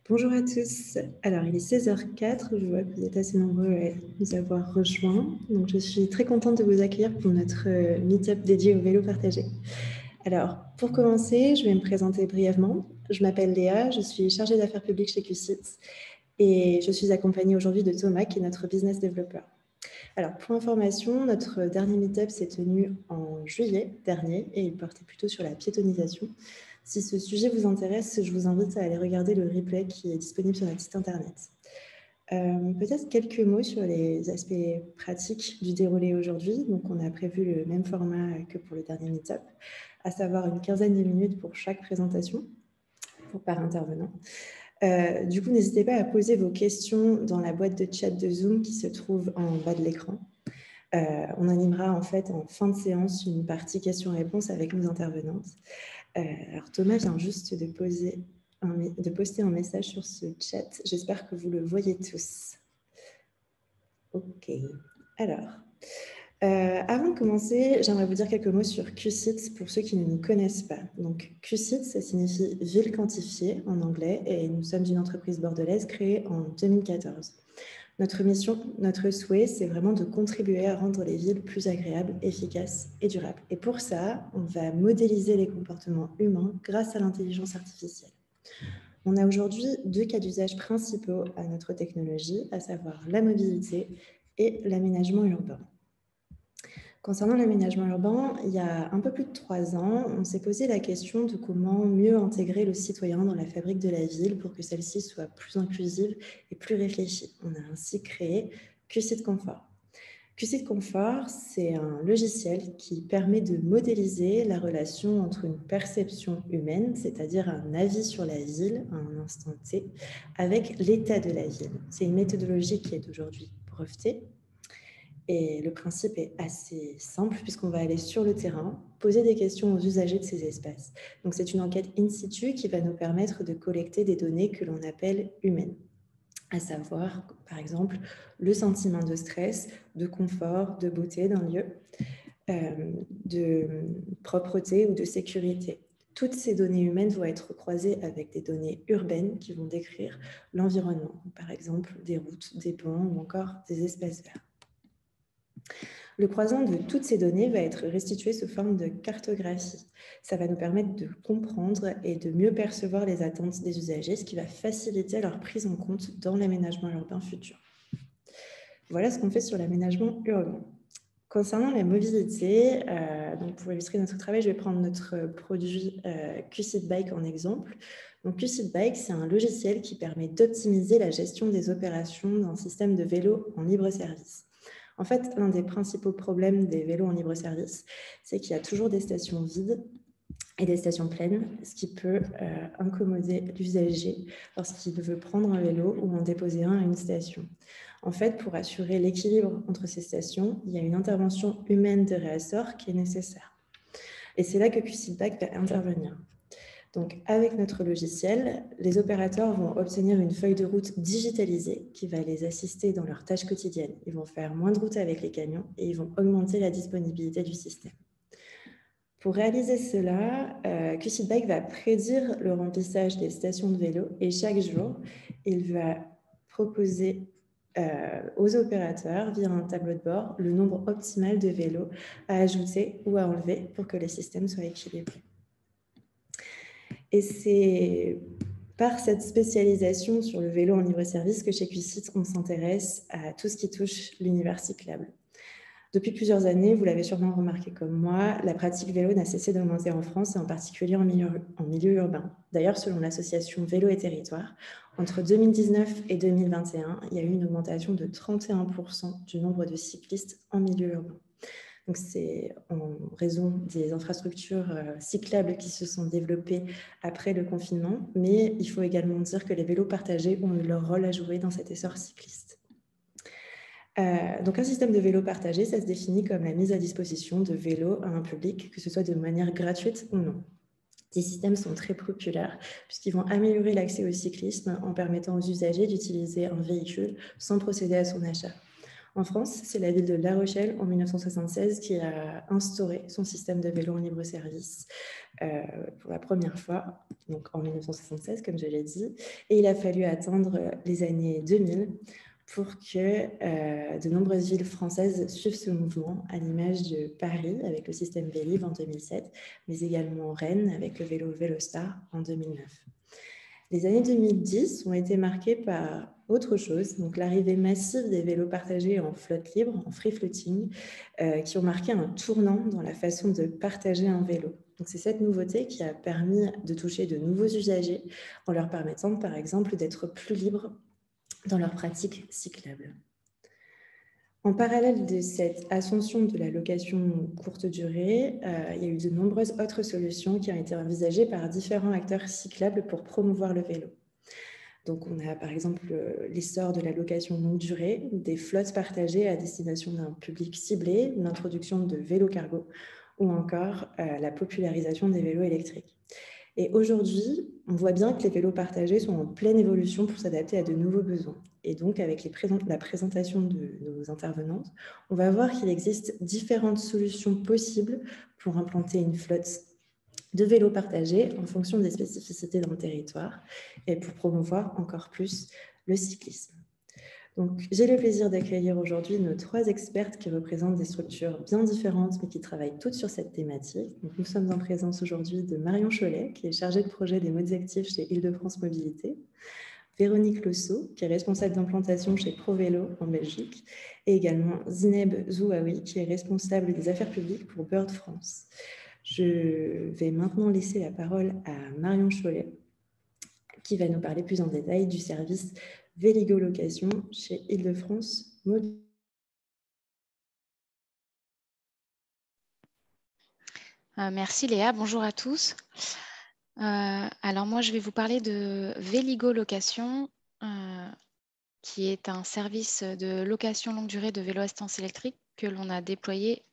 Bonjour à tous. Alors, il est 16h04. Je vois que vous êtes assez nombreux à nous avoir rejoints. Donc, je suis très contente de vous accueillir pour notre meet-up dédié au vélo partagé. Alors, pour commencer, je vais me présenter brièvement. Je m'appelle Léa, je suis chargée d'affaires publiques chez QCIT et je suis accompagnée aujourd'hui de Thomas, qui est notre business developer. Alors, pour information, notre dernier meet-up s'est tenu en juillet dernier et il portait plutôt sur la piétonisation. Si ce sujet vous intéresse, je vous invite à aller regarder le replay qui est disponible sur notre site internet. Peut-être quelques mots sur les aspects pratiques du déroulé aujourd'hui. Donc, on a prévu le même format que pour le dernier meet-up, à savoir une quinzaine de minutes pour chaque présentation par intervenant. Du coup, n'hésitez pas à poser vos questions dans la boîte de chat de Zoom qui se trouve en bas de l'écran. On animera en fait en fin de séance une partie questions-réponses avec nos intervenantes. Alors Thomas vient juste de poster un message sur ce chat. J'espère que vous le voyez tous. Ok. Alors, avant de commencer, j'aimerais vous dire quelques mots sur QCIT pour ceux qui ne nous connaissent pas. Donc, QCIT, ça signifie Ville Quantifiée en anglais et nous sommes une entreprise bordelaise créée en 2014. Notre mission, notre souhait, c'est vraiment de contribuer à rendre les villes plus agréables, efficaces et durables. Et pour ça, on va modéliser les comportements humains grâce à l'intelligence artificielle. On a aujourd'hui deux cas d'usage principaux à notre technologie, à savoir la mobilité et l'aménagement urbain. Concernant l'aménagement urbain, il y a un peu plus de 3 ans, on s'est posé la question de comment mieux intégrer le citoyen dans la fabrique de la ville pour que celle-ci soit plus inclusive et plus réfléchie. On a ainsi créé QCIT Confort. QCIT Confort, c'est un logiciel qui permet de modéliser la relation entre une perception humaine, c'est-à-dire un avis sur la ville à un instant T, avec l'état de la ville. C'est une méthodologie qui est aujourd'hui brevetée. Et le principe est assez simple puisqu'on va aller sur le terrain, poser des questions aux usagers de ces espaces. Donc c'est une enquête in situ qui va nous permettre de collecter des données que l'on appelle humaines, à savoir par exemple le sentiment de stress, de confort, de beauté d'un lieu, de propreté ou de sécurité. Toutes ces données humaines vont être croisées avec des données urbaines qui vont décrire l'environnement, par exemple des routes, des ponts ou encore des espaces verts. Le croisement de toutes ces données va être restitué sous forme de cartographie. Ça va nous permettre de comprendre et de mieux percevoir les attentes des usagers, ce qui va faciliter leur prise en compte dans l'aménagement urbain futur. Voilà ce qu'on fait sur l'aménagement urbain. Concernant la mobilité, donc pour illustrer notre travail, je vais prendre notre produit QCIT Bike en exemple. Donc QCIT Bike, c'est un logiciel qui permet d'optimiser la gestion des opérations d'un système de vélo en libre service. En fait, l'un des principaux problèmes des vélos en libre service, c'est qu'il y a toujours des stations vides et des stations pleines, ce qui peut incommoder l'usager lorsqu'il veut prendre un vélo ou en déposer un à une station. En fait, pour assurer l'équilibre entre ces stations, il y a une intervention humaine de réassort qui est nécessaire. Et c'est là que QCIT Bike va intervenir. Donc, avec notre logiciel, les opérateurs vont obtenir une feuille de route digitalisée qui va les assister dans leurs tâches quotidiennes. Ils vont faire moins de routes avec les camions et ils vont augmenter la disponibilité du système. Pour réaliser cela, QCIT Bike va prédire le remplissage des stations de vélo et chaque jour, il va proposer aux opérateurs, via un tableau de bord, le nombre optimal de vélos à ajouter ou à enlever pour que les systèmes soient équilibrés. Et c'est par cette spécialisation sur le vélo en libre-service que chez QCIT, on s'intéresse à tout ce qui touche l'univers cyclable. Depuis plusieurs années, vous l'avez sûrement remarqué comme moi, la pratique vélo n'a cessé d'augmenter en France et en particulier en milieu urbain. D'ailleurs, selon l'association Vélo et Territoire, entre 2019 et 2021, il y a eu une augmentation de 31% du nombre de cyclistes en milieu urbain. Donc, c'est en raison des infrastructures cyclables qui se sont développées après le confinement, mais il faut également dire que les vélos partagés ont eu leur rôle à jouer dans cet essor cycliste. Donc, un système de vélo partagé, ça se définit comme la mise à disposition de vélos à un public, que ce soit de manière gratuite ou non. Ces systèmes sont très populaires puisqu'ils vont améliorer l'accès au cyclisme en permettant aux usagers d'utiliser un véhicule sans procéder à son achat. En France, c'est la ville de La Rochelle en 1976 qui a instauré son système de vélo en libre service pour la première fois, donc en 1976, comme je l'ai dit. Et il a fallu attendre les années 2000 pour que de nombreuses villes françaises suivent ce mouvement, à l'image de Paris avec le système Vélib en 2007, mais également Rennes avec le vélo Vélostar en 2009. Les années 2010 ont été marquées par autre chose, donc l'arrivée massive des vélos partagés en flotte libre, en free floating, qui ont marqué un tournant dans la façon de partager un vélo. Donc c'est cette nouveauté qui a permis de toucher de nouveaux usagers en leur permettant par exemple d'être plus libres dans leurs pratiques cyclables. En parallèle de cette ascension de la location courte durée, il y a eu de nombreuses autres solutions qui ont été envisagées par différents acteurs cyclables pour promouvoir le vélo. Donc, on a par exemple l'essor de la location longue durée, des flottes partagées à destination d'un public ciblé, l'introduction de vélos cargo ou encore la popularisation des vélos électriques. Et aujourd'hui, on voit bien que les vélos partagés sont en pleine évolution pour s'adapter à de nouveaux besoins. Et donc, avec la présentation de nos intervenantes, on va voir qu'il existe différentes solutions possibles pour implanter une flotte de vélos partagés en fonction des spécificités dans le territoire et pour promouvoir encore plus le cyclisme. Donc, j'ai le plaisir d'accueillir aujourd'hui nos 3 expertes qui représentent des structures bien différentes, mais qui travaillent toutes sur cette thématique. Donc, nous sommes en présence aujourd'hui de Marion Cholet, qui est chargée de projet des modes actifs chez Île-de-France Mobilité, Véronique Losso, qui est responsable d'implantation chez ProVélo en Belgique, et également Zineb Zouaoui, qui est responsable des affaires publiques pour Bird France. Je vais maintenant laisser la parole à Marion Cholet, qui va nous parler plus en détail du service Véligo Location chez Île-de-France Mobilité. Merci Léa, bonjour à tous. Alors moi je vais vous parler de Véligo Location, qui est un service de location longue durée de vélos assistance électrique que l'on a déployé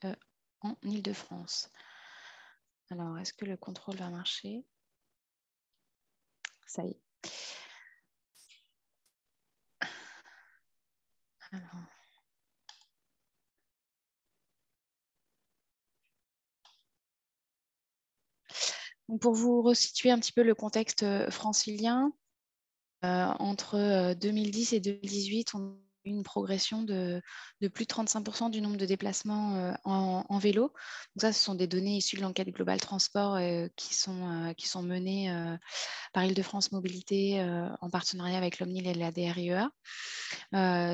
en Île-de-France. Alors est-ce que le contrôle va marcher? Ça y est. Alors. Donc pour vous resituer un petit peu le contexte francilien, entre 2010 et 2018, on a eu une progression de plus de 35% du nombre de déplacements en vélo. Donc ça, ce sont des données issues de l'enquête Global Transport qui sont menées par Île-de-France Mobilité en partenariat avec l'Omnil et la DRIEA.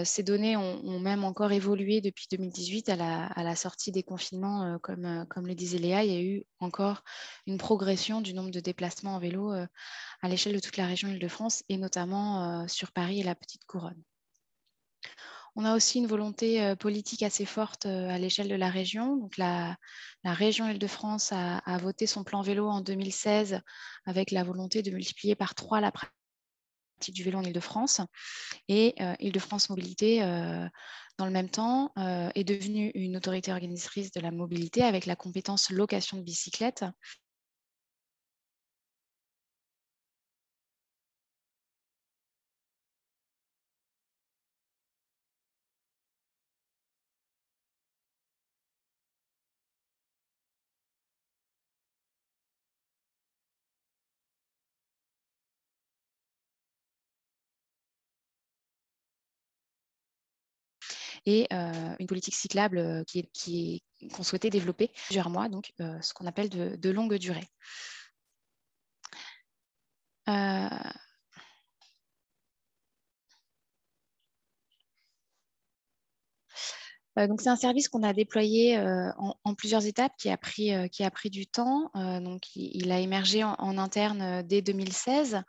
Ces données ont même encore évolué depuis 2018 à la sortie des confinements, comme le disait Léa. Il y a eu encore une progression du nombre de déplacements en vélo à l'échelle de toute la région Île-de-France et notamment sur Paris et la Petite Couronne. On a aussi une volonté politique assez forte à l'échelle de la région. Donc la région Île-de-France a voté son plan vélo en 2016 avec la volonté de multiplier par 3 la pratique du vélo en Île-de-France. Et Île-de-France Mobilité, dans le même temps, est devenue une autorité organisatrice de la mobilité avec la compétence location de bicyclettes. Et une politique cyclable qu'on souhaitait développer plusieurs mois, donc ce qu'on appelle de longue durée. Donc c'est un service qu'on a déployé en plusieurs étapes qui a pris du temps. Donc il a émergé en interne dès 2016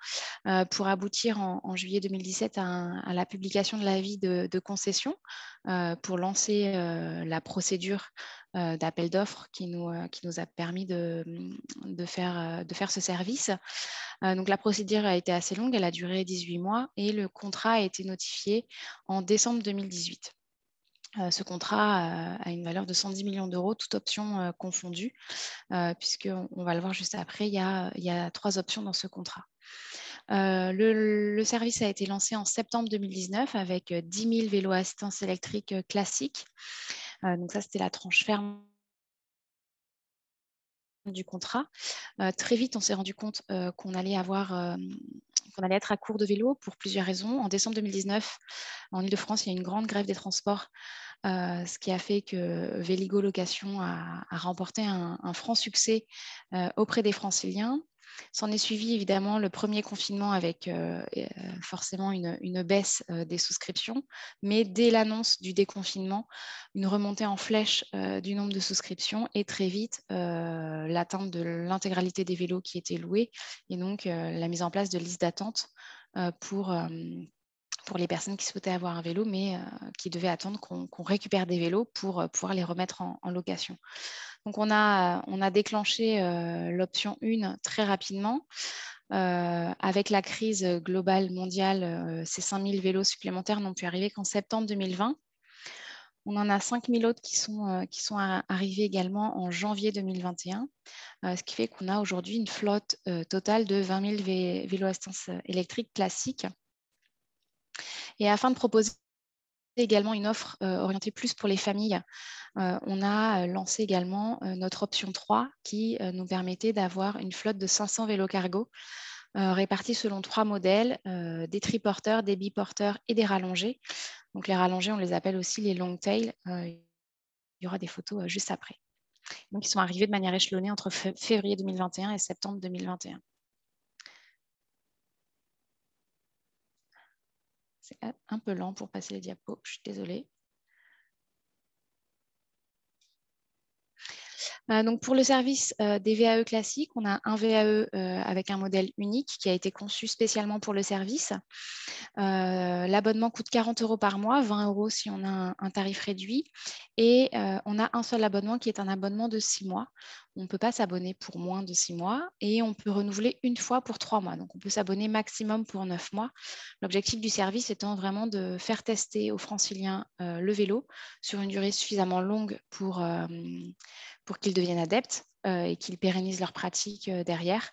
pour aboutir en juillet 2017 à la publication de l'avis de concession pour lancer la procédure d'appel d'offres qui nous a permis de faire ce service. Donc la procédure a été assez longue, elle a duré 18 mois et le contrat a été notifié en décembre 2018. Ce contrat a une valeur de 110 millions d'euros, toutes options confondues, puisqu'on va le voir juste après, il y a 3 options dans ce contrat. Le service a été lancé en septembre 2019 avec 10 000 vélos à assistance électrique classiques. Donc ça, c'était la tranche ferme du contrat. Très vite, on s'est rendu compte qu'on allait être à court de vélos pour plusieurs raisons. En décembre 2019, en Ile-de-France, il y a une grande grève des transports, ce qui a fait que Véligo Location a remporté un franc succès auprès des franciliens. S'en est suivi évidemment le premier confinement avec forcément une baisse des souscriptions, mais dès l'annonce du déconfinement, une remontée en flèche du nombre de souscriptions et très vite l'atteinte de l'intégralité des vélos qui étaient loués et donc la mise en place de listes d'attente pour les personnes qui souhaitaient avoir un vélo, mais qui devaient attendre qu'on récupère des vélos pour pouvoir les remettre en location. Donc, on a déclenché l'option 1 très rapidement. Avec la crise globale mondiale, ces 5 000 vélos supplémentaires n'ont pu arriver qu'en septembre 2020. On en a 5 000 autres qui sont arrivés également en janvier 2021, ce qui fait qu'on a aujourd'hui une flotte totale de 20 000 vélos à assistance électrique classiques. Et afin de proposer également une offre orientée plus pour les familles, on a lancé également notre option 3 qui nous permettait d'avoir une flotte de 500 vélos cargo répartis selon 3 modèles, des triporteurs, des biporteurs et des rallongés. Donc les rallongés, on les appelle aussi les long tail. Il y aura des photos juste après. Donc ils sont arrivés de manière échelonnée entre février 2021 et septembre 2021. C'est un peu lent pour passer les diapos, je suis désolée. Donc pour le service des VAE classiques, on a un VAE avec un modèle unique qui a été conçu spécialement pour le service. L'abonnement coûte 40 € par mois, 20 € si on a un tarif réduit. Et on a un seul abonnement qui est un abonnement de 6 mois. On ne peut pas s'abonner pour moins de 6 mois et on peut renouveler une fois pour 3 mois. Donc on peut s'abonner maximum pour 9 mois. L'objectif du service étant vraiment de faire tester aux franciliens le vélo sur une durée suffisamment longue pour qu'ils deviennent adeptes et qu'ils pérennisent leur pratique derrière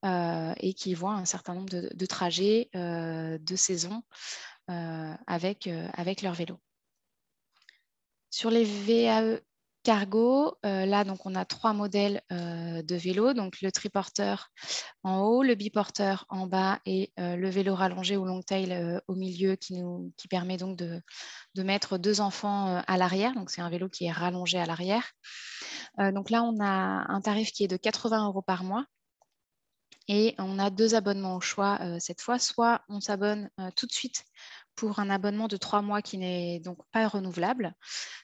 et qu'ils voient un certain nombre de trajets de saison avec leur vélo. Sur les VAE cargo, là, donc, on a 3 modèles de vélos, donc le triporteur en haut, le biporteur en bas et le vélo rallongé ou long tail au milieu qui permet donc de mettre 2 enfants à l'arrière. Donc, c'est un vélo qui est rallongé à l'arrière. Donc là, on a un tarif qui est de 80 € par mois. Et on a 2 abonnements au choix cette fois. Soit on s'abonne tout de suite pour un abonnement de 3 mois qui n'est donc pas renouvelable,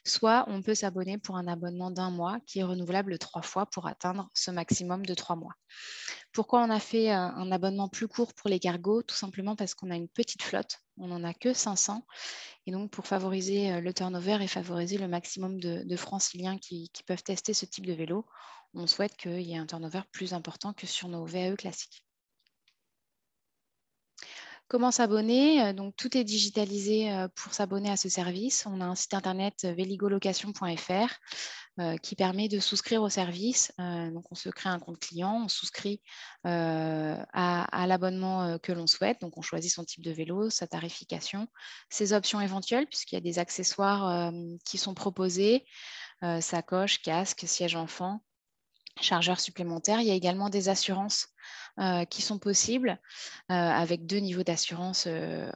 soit on peut s'abonner pour un abonnement d'1 mois qui est renouvelable 3 fois pour atteindre ce maximum de 3 mois. Pourquoi on a fait un abonnement plus court pour les cargos? Tout simplement parce qu'on a une petite flotte, on n'en a que 500. Et donc pour favoriser le turnover et favoriser le maximum de franciliens qui peuvent tester ce type de vélo, on souhaite qu'il y ait un turnover plus important que sur nos VAE classiques. Comment s'abonner? Donc, tout est digitalisé pour s'abonner à ce service. On a un site internet veligolocation.fr qui permet de souscrire au service. Donc, on se crée un compte client, on souscrit à l'abonnement que l'on souhaite. Donc, on choisit son type de vélo, sa tarification, ses options éventuelles, puisqu'il y a des accessoires qui sont proposés, sacoche, casque, siège enfant, chargeurs supplémentaires. Il y a également des assurances qui sont possibles avec 2 niveaux d'assurance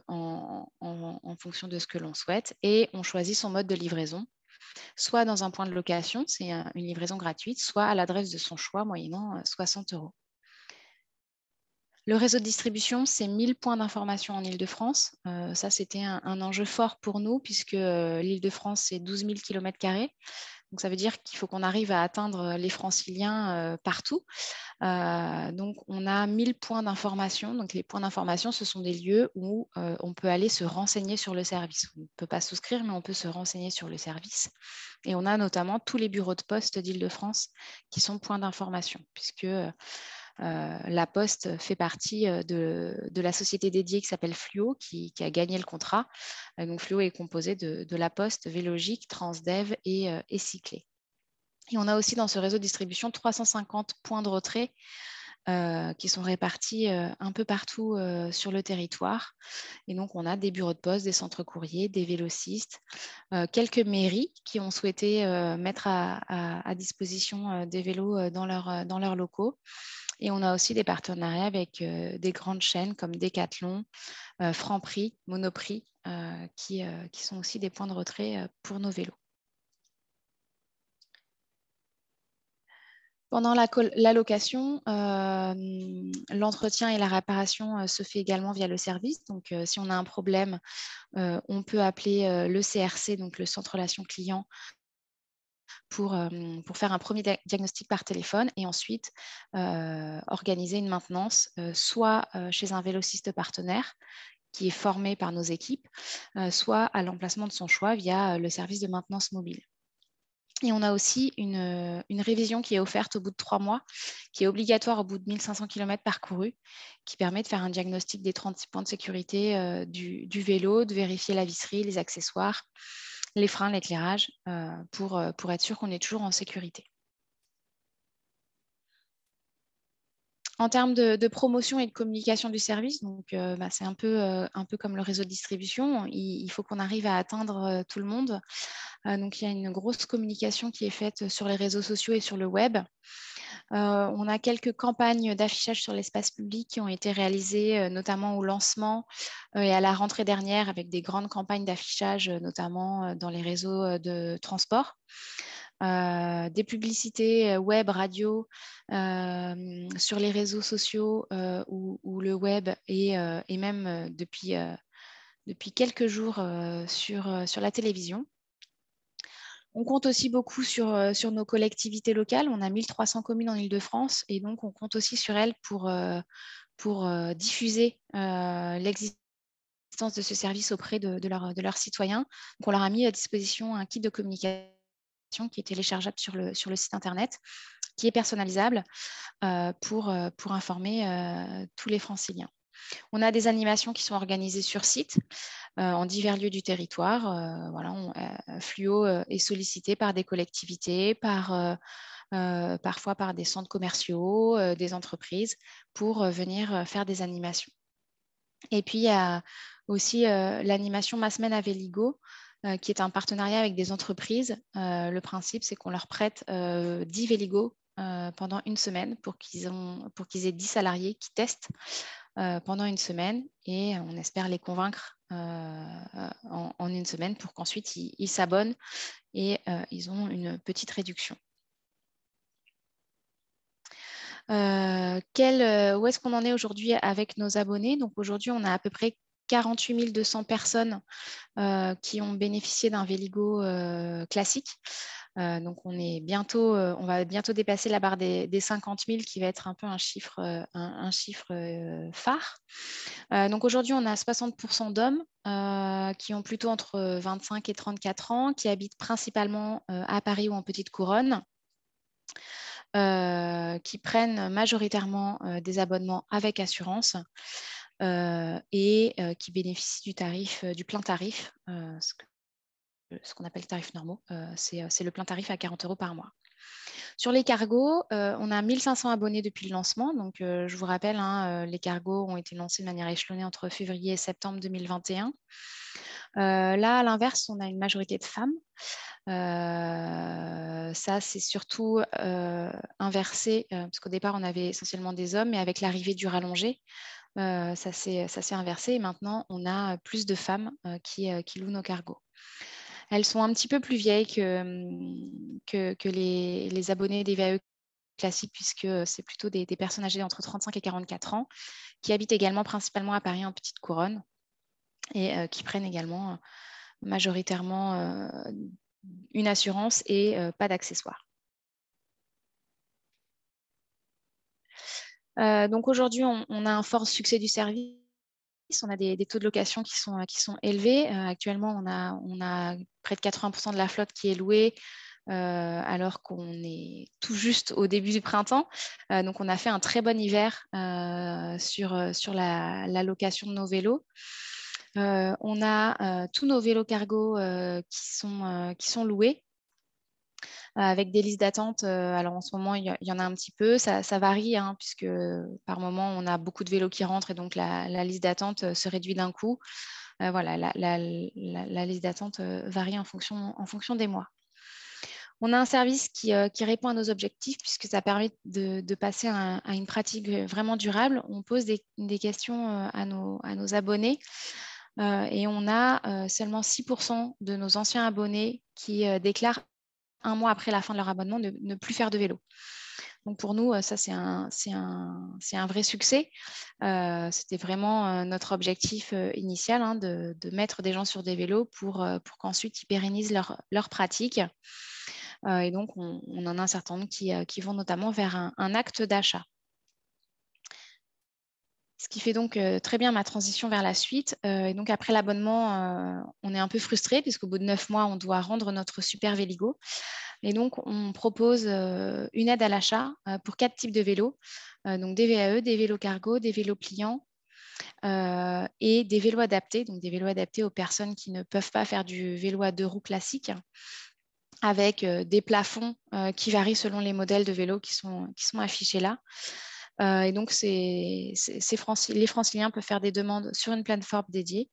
en fonction de ce que l'on souhaite. Et on choisit son mode de livraison, soit dans un point de location, c'est une livraison gratuite, soit à l'adresse de son choix, moyennant 60 €. Le réseau de distribution, c'est 1000 points d'information en Ile-de-France. Ça, c'était un enjeu fort pour nous puisque l'Ile-de-France, c'est 12 000 km². Donc, ça veut dire qu'il faut qu'on arrive à atteindre les franciliens partout. Donc, on a 1000 points d'information. Donc, les points d'information, ce sont des lieux où on peut aller se renseigner sur le service. On ne peut pas souscrire, mais on peut se renseigner sur le service. Et on a notamment tous les bureaux de poste d'Île-de-France qui sont points d'information, puisque la Poste fait partie de la société dédiée qui s'appelle Fluo, qui a gagné le contrat. Donc, Fluo est composé de la Poste, Vélogique, Transdev et Cyclé. Et on a aussi dans ce réseau de distribution 350 points de retrait qui sont répartis un peu partout sur le territoire. Et donc, on a des bureaux de poste, des centres courriers, des vélocistes, quelques mairies qui ont souhaité mettre à disposition des vélos dans leurs locaux. Et on a aussi des partenariats avec des grandes chaînes comme Decathlon, Franprix, Monoprix, qui sont aussi des points de retrait pour nos vélos. Pendant la location, l'entretien et la réparation se fait également via le service. Donc, si on a un problème, on peut appeler le CRC, donc le Centre Relation Client, pour faire un premier diagnostic par téléphone et ensuite organiser une maintenance, soit chez un vélociste partenaire qui est formé par nos équipes, soit à l'emplacement de son choix via le service de maintenance mobile. Et on a aussi une révision qui est offerte au bout de 3 mois, qui est obligatoire au bout de 1500 km parcourus, qui permet de faire un diagnostic des 36 points de sécurité du vélo, de vérifier la visserie, les accessoires, les freins, l'éclairage, pour être sûr qu'on est toujours en sécurité. En termes de promotion et de communication du service, c'est un peu comme le réseau de distribution. Il faut qu'on arrive à atteindre tout le monde. Donc, il y a une grosse communication qui est faite sur les réseaux sociaux et sur le web. On a quelques campagnes d'affichage sur l'espace public qui ont été réalisées, notamment au lancement et à la rentrée dernière, avec des grandes campagnes d'affichage, notamment dans les réseaux de transport. Des publicités web, radio, sur les réseaux sociaux ou le web et même depuis quelques jours sur la télévision. On compte aussi beaucoup sur nos collectivités locales. On a 1300 communes en Île-de-France et donc on compte aussi sur elles pour diffuser l'existence de ce service auprès de leurs citoyens. Donc on leur a mis à disposition un kit de communication qui est téléchargeable sur le site internet, qui est personnalisable pour informer tous les Franciliens. On a des animations qui sont organisées sur site en divers lieux du territoire. Fluo est sollicité par des collectivités, parfois par des centres commerciaux, des entreprises, pour venir faire des animations. Et puis, il y a aussi l'animation Ma semaine à Véligo, qui est un partenariat avec des entreprises. Le principe, c'est qu'on leur prête 10 Véligo pendant une semaine pour qu'ils aient 10 salariés qui testent pendant une semaine et on espère les convaincre en une semaine pour qu'ensuite ils s'abonnent et ils ont une petite réduction. Où est-ce qu'on en est aujourd'hui avec nos abonnés? Donc aujourd'hui, on a à peu près 48 200 personnes qui ont bénéficié d'un Véligo classique. Donc on va bientôt dépasser la barre des 50 000 qui va être un peu un chiffre phare. Donc aujourd'hui, on a 60% d'hommes qui ont plutôt entre 25 et 34 ans, qui habitent principalement à Paris ou en Petite Couronne, qui prennent majoritairement des abonnements avec assurance et qui bénéficient du plein tarif, ce qu'on appelle tarifs normaux. C'est le plein tarif à 40 € par mois. Sur les cargos, on a 1500 abonnés depuis le lancement. Donc, je vous rappelle, les cargos ont été lancés de manière échelonnée entre février et septembre 2021. Là, à l'inverse, on a une majorité de femmes. Ça, c'est surtout inversé, parce qu'au départ, on avait essentiellement des hommes, mais avec l'arrivée du rallongé, ça s'est inversé. Et maintenant, on a plus de femmes qui louent nos cargos. Elles sont un petit peu plus vieilles que les abonnés des VAE classiques, puisque c'est plutôt des personnes âgées entre 35 et 44 ans, qui habitent également principalement à Paris en Petite Couronne et qui prennent également majoritairement une assurance et pas d'accessoires. Donc aujourd'hui, on a un fort succès du service. On a des taux de location qui sont élevés. Actuellement, on a près de 80% de la flotte qui est louée alors qu'on est tout juste au début du printemps. Donc, on a fait un très bon hiver sur la location de nos vélos. On a tous nos vélos cargo qui sont loués. avec des listes d'attente. Alors en ce moment, il y en a un petit peu, ça varie, hein, puisque par moment, on a beaucoup de vélos qui rentrent et donc la liste d'attente se réduit d'un coup. Voilà, la liste d'attente varie en fonction des mois. On a un service qui répond à nos objectifs puisque ça permet de passer à une pratique vraiment durable. On pose des questions à nos abonnés et on a seulement 6% de nos anciens abonnés qui déclarent un mois après la fin de leur abonnement de ne plus faire de vélo. Donc pour nous, ça, c'est un vrai succès. C'était vraiment notre objectif initial, hein, de mettre des gens sur des vélos pour qu'ensuite ils pérennisent leur pratique. Et donc, on en a un certain nombre qui vont notamment vers un acte d'achat. Ce qui fait donc très bien ma transition vers la suite. Et donc, après l'abonnement, on est un peu frustré puisqu'au bout de 9 mois, on doit rendre notre Super Véligo. Et donc, on propose une aide à l'achat pour 4 types de vélos. Donc, des VAE, des vélos cargo, des vélos pliants et des vélos adaptés. Donc, des vélos adaptés aux personnes qui ne peuvent pas faire du vélo à 2 roues classique, avec des plafonds qui varient selon les modèles de vélos qui sont affichés là. Et donc, les franciliens peuvent faire des demandes sur une plateforme dédiée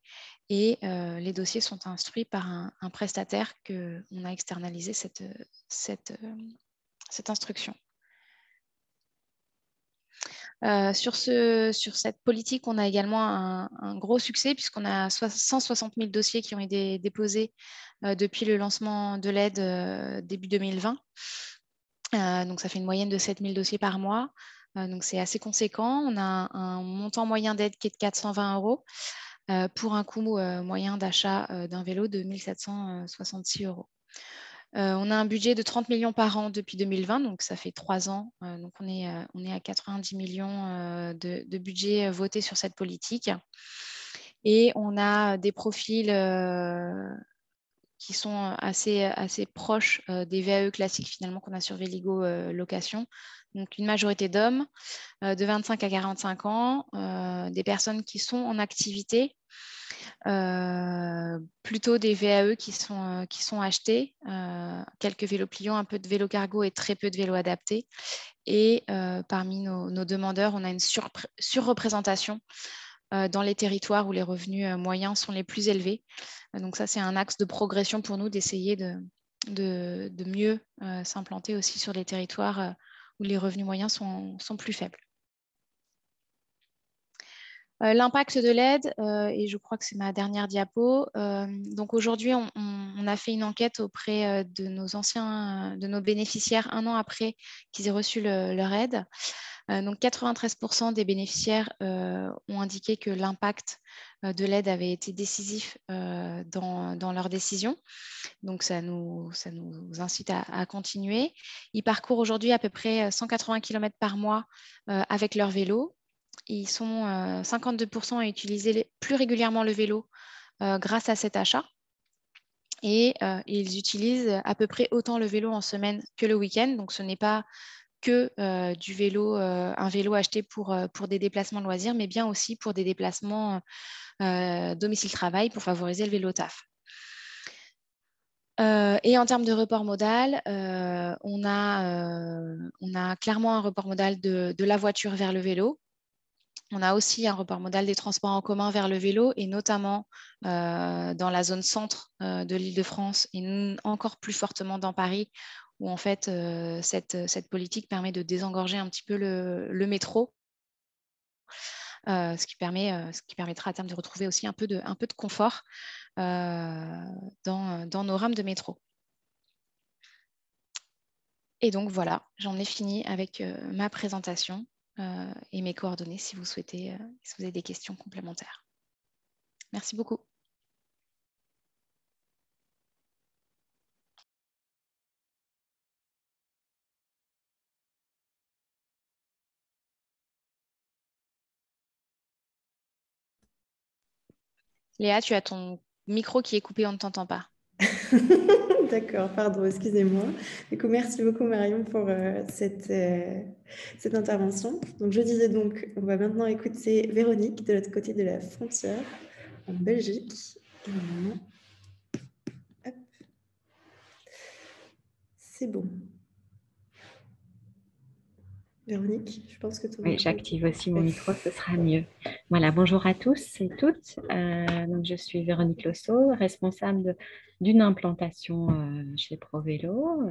et les dossiers sont instruits par un prestataire qu'on a externalisé cette instruction. Sur cette politique, on a également un gros succès puisqu'on a 160 000 dossiers qui ont été déposés depuis le lancement de l'aide début 2020. Donc, ça fait une moyenne de 7 000 dossiers par mois. Donc, c'est assez conséquent. On a un montant moyen d'aide qui est de 420 € pour un coût moyen d'achat d'un vélo de 1 766 €. On a un budget de 30 millions par an depuis 2020, donc ça fait 3 ans. Donc on est à 90 millions de budget voté sur cette politique. Et on a des profils qui sont assez proches des VAE classiques finalement qu'on a sur Véligo Location. Donc une majorité d'hommes de 25 à 45 ans, des personnes qui sont en activité, plutôt des VAE qui sont achetés, quelques vélos pliants, un peu de vélo cargo et très peu de vélos adaptés. Et parmi nos demandeurs, on a une surreprésentation dans les territoires où les revenus moyens sont les plus élevés. Donc ça, c'est un axe de progression pour nous d'essayer de mieux s'implanter aussi sur les territoires où les revenus moyens sont plus faibles. L'impact de l'aide, et je crois que c'est ma dernière diapo. Donc aujourd'hui, on a fait une enquête auprès de nos bénéficiaires 1 an après qu'ils aient reçu leur aide. Donc 93% des bénéficiaires ont indiqué que l'impact de l'aide avait été décisif dans leur décision. Donc ça nous incite à continuer. Ils parcourent aujourd'hui à peu près 180 km par mois avec leur vélo. Ils sont 52% à utiliser plus régulièrement le vélo grâce à cet achat. Et ils utilisent à peu près autant le vélo en semaine que le week-end. Donc, ce n'est pas que du vélo, un vélo acheté pour des déplacements loisirs, mais bien aussi pour des déplacements domicile-travail pour favoriser le vélo taf. Et en termes de report modal, on a clairement un report modal de la voiture vers le vélo. On a aussi un report modal des transports en commun vers le vélo et notamment dans la zone centre de l'Île-de-France et encore plus fortement dans Paris où en fait cette politique permet de désengorger un petit peu le métro, ce qui permettra à terme de retrouver aussi un peu de confort dans nos rames de métro. Et donc voilà, j'en ai fini avec ma présentation. Et mes coordonnées si vous souhaitez, si vous avez des questions complémentaires. Merci beaucoup. Léa, tu as ton micro qui est coupé, on ne t'entend pas. D'accord, pardon, excusez-moi. Du coup, merci beaucoup Marion pour cette intervention. Donc, je disais donc, on va maintenant écouter Véronique de l'autre côté de la frontière, en Belgique. Et maintenant, hop, C'est bon. Véronique, je pense que ton Oui, micro est j'active aussi mon ouvert. micro, ce sera mieux. Voilà, bonjour à tous et toutes. Donc, je suis Véronique Losso, responsable d'une implantation chez ProVélo